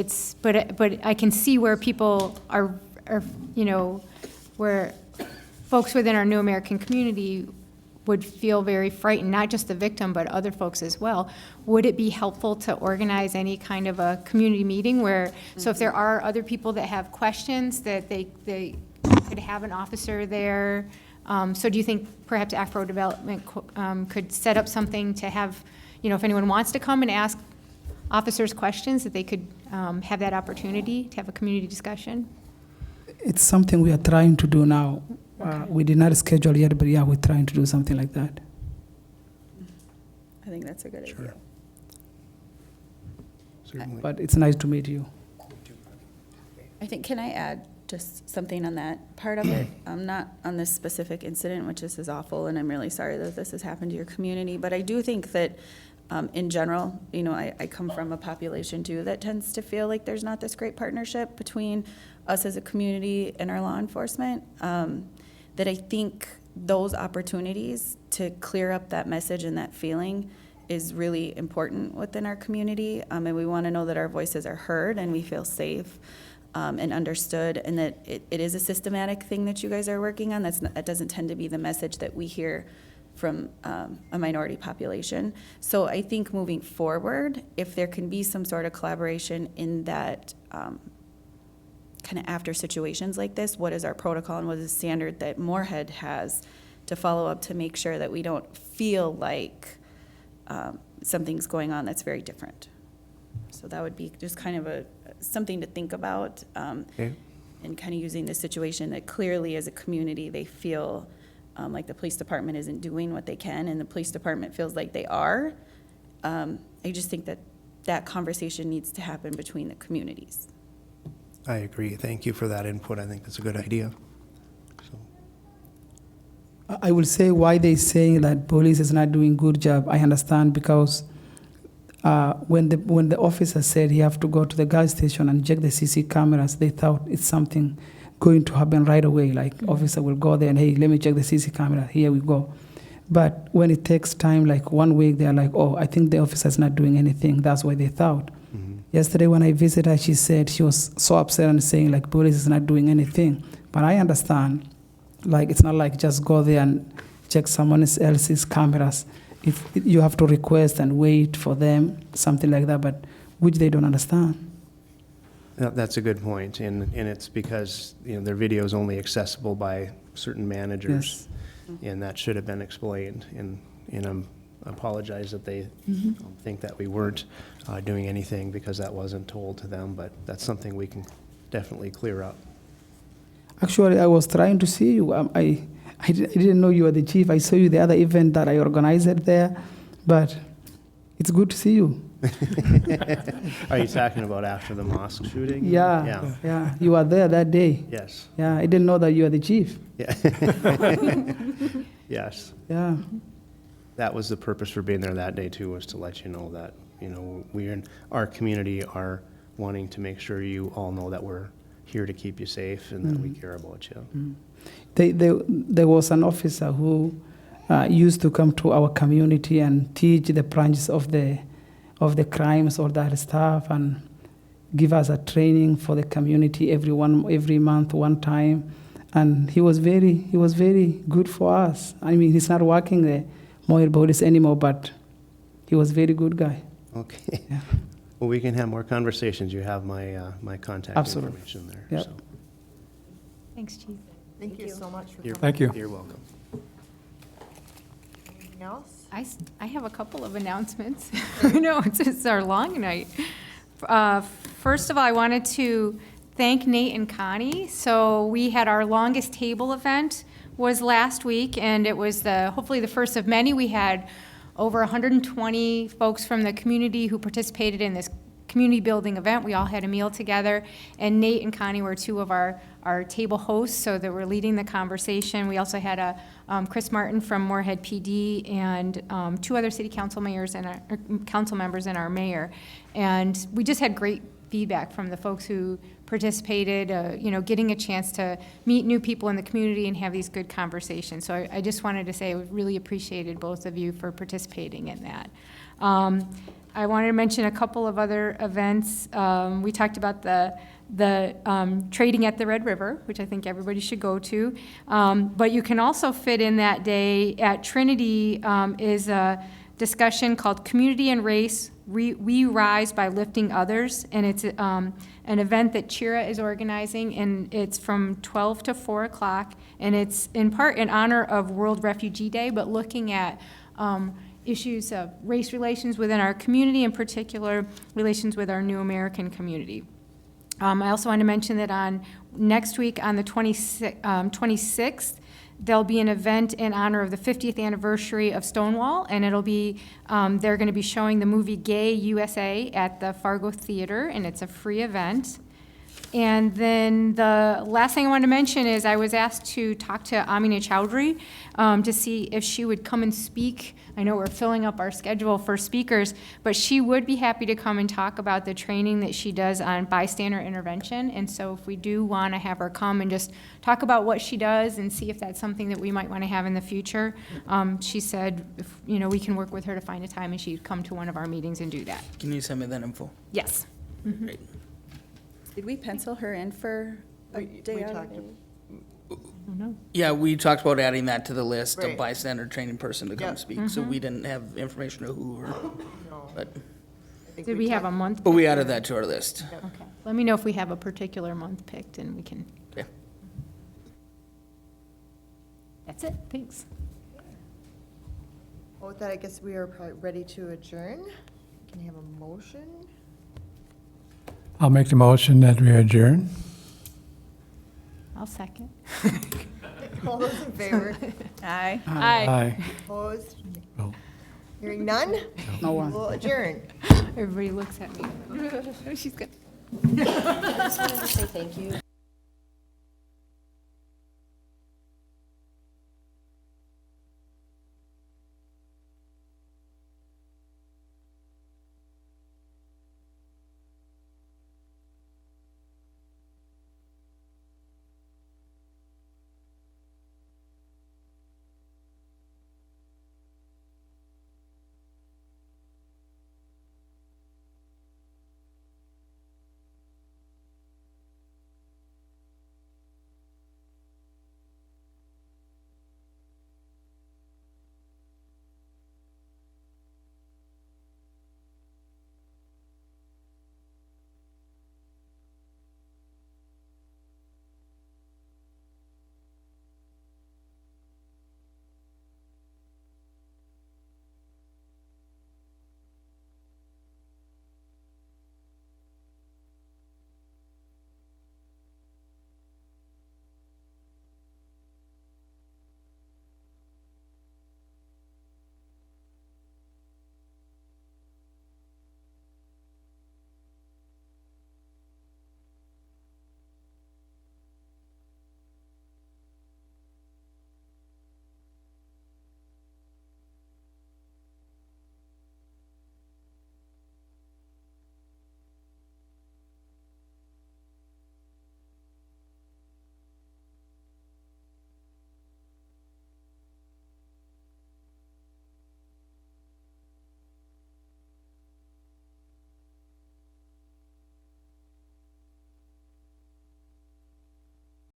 I can see where people are, you know, where folks within our New American community would feel very frightened, not just the victim, but other folks as well. Would it be helpful to organize any kind of a community meeting where, so if there are other people that have questions, that they could have an officer there? So do you think perhaps Afro Development could set up something to have, you know, if anyone wants to come and ask officers questions, that they could have that opportunity to have a community discussion? It's something we are trying to do now. We did not schedule yet, but yeah, we're trying to do something like that. I think that's a good idea. Certainly. But it's nice to meet you. I think, can I add just something on that part of it? Not on this specific incident, which this is awful, and I'm really sorry that this has happened to your community, but I do think that in general, you know, I come from a population too that tends to feel like there's not this great partnership between us as a community and our law enforcement. That I think those opportunities to clear up that message and that feeling is really important within our community. And we want to know that our voices are heard and we feel safe and understood, and that it is a systematic thing that you guys are working on. That doesn't tend to be the message that we hear from a minority population. So I think moving forward, if there can be some sort of collaboration in that kind of after situations like this, what is our protocol and what is the standard that Moorhead has to follow up to make sure that we don't feel like something's going on that's very different. So that would be just kind of something to think about, Okay. and kind of using the situation that clearly as a community they feel like the police department isn't doing what they can, and the police department feels like they are. I just think that conversation needs to happen between the communities. I agree. Thank you for that input. I think that's a good idea. So, I will say why they saying that police is not doing good job. I understand, because when the officer said he have to go to the gas station and check the CC cameras, they thought it's something going to happen right away. Like officer will go there and, hey, let me check the CC camera. Here we go. But when it takes time, like 1 week, they're like, oh, I think the officer's not doing anything. That's what they thought. Yesterday when I visited her, she said she was so upset and saying like police is not doing anything. But I understand, like it's not like just go there and check someone else's cameras. You have to request and wait for them, something like that, but which they don't understand. that's a good point, and it's because, you know, their video is only accessible by certain managers, and that should have been explained. And I apologize that they think that we weren't doing anything because that wasn't told to them, but that's something we can definitely clear up. Actually, I was trying to see you. I didn't know you were the chief. I saw you the other event that I organized there, but it's good to see you. Are you talking about after the mosque shooting? Yeah. You were there that day. Yes. Yeah, I didn't know that you were the chief. Yeah. Yes. Yeah. That was the purpose for being there that day too, was to let you know that, you know, we in our community are wanting to make sure you all know that we're here to keep you safe and that we care about you. There was an officer who used to come to our community and teach the branches of the crimes, all that stuff, and give us a training for the community every month, one time. And he was very good for us. I mean, he's not working the Moorhead Police anymore, but he was a very good guy. Okay. Yeah. Well, we can have more conversations. You have my contact information there. Yep. So. Thanks, Chief. Thank you so much for coming. Thank you. You're welcome. Anything else? I have a couple of announcements. No, it's our long night. First of all, I wanted to thank Nate and Connie. So we had our longest table event was last week, and it was hopefully the first of many. We had over 120 folks from the community who participated in this community building event. We all had a meal together, and Nate and Connie were two of our table hosts, so that were leading the conversation. We also had Chris Martin from Moorhead PD and two other city council mayors and council members and our mayor. And we just had great feedback from the folks who participated, getting a chance to meet new people in the community and have these good conversations. So I just wanted to say I really appreciated both of you for participating in that. I wanted to mention a couple of other events. We talked about the trading at the Red River, which I think everybody should go to. But you can also fit in that day at Trinity is a discussion called Community and Race, We Rise by Lifting Others. And it's an event that Chira is organizing, and it's from 12 to 4 o'clock. And it's in part in honor of World Refugee Day, but looking at issues of race relations within our community, in particular relations with our new American community. I also want to mention that on next week, on the 26th, there'll be an event in honor of the 50th anniversary of Stonewall, and it'll be, they're going to be showing the movie Gay USA at the Fargo Theater, and it's a free event. And then the last thing I wanted to mention is I was asked to talk to Amina Chowdhury to see if she would come and speak. I know we're filling up our schedule for speakers, but she would be happy to come and talk about the training that she does on bystander intervention. And so if we do want to have her come and just talk about what she does and see if that's something that we might want to have in the future, she said, if, we can work with her to find a time and she'd come to one of our meetings and do that. Can you send me that info? Yes. Mm-hmm. Great. Did we pencil her in for a day we out? talked Yeah, we talked about adding that to the list Right. of bystander training person to come Yep. speak, so we didn't have information of who or, No. but, I think Did we have a talked- month? but we added that to our list. Okay. Let me know if we have a particular month picked and we can. Okay. That's it. Thanks. Well, with that, I guess we are probably ready to adjourn. Can you have a motion? I'll make the motion that we adjourn. I'll second. All those in favor? Aye. Aye. Opposed? No. Hearing none? No one. We'll adjourn. Everybody looks at me. She's good. I just wanted to say thank you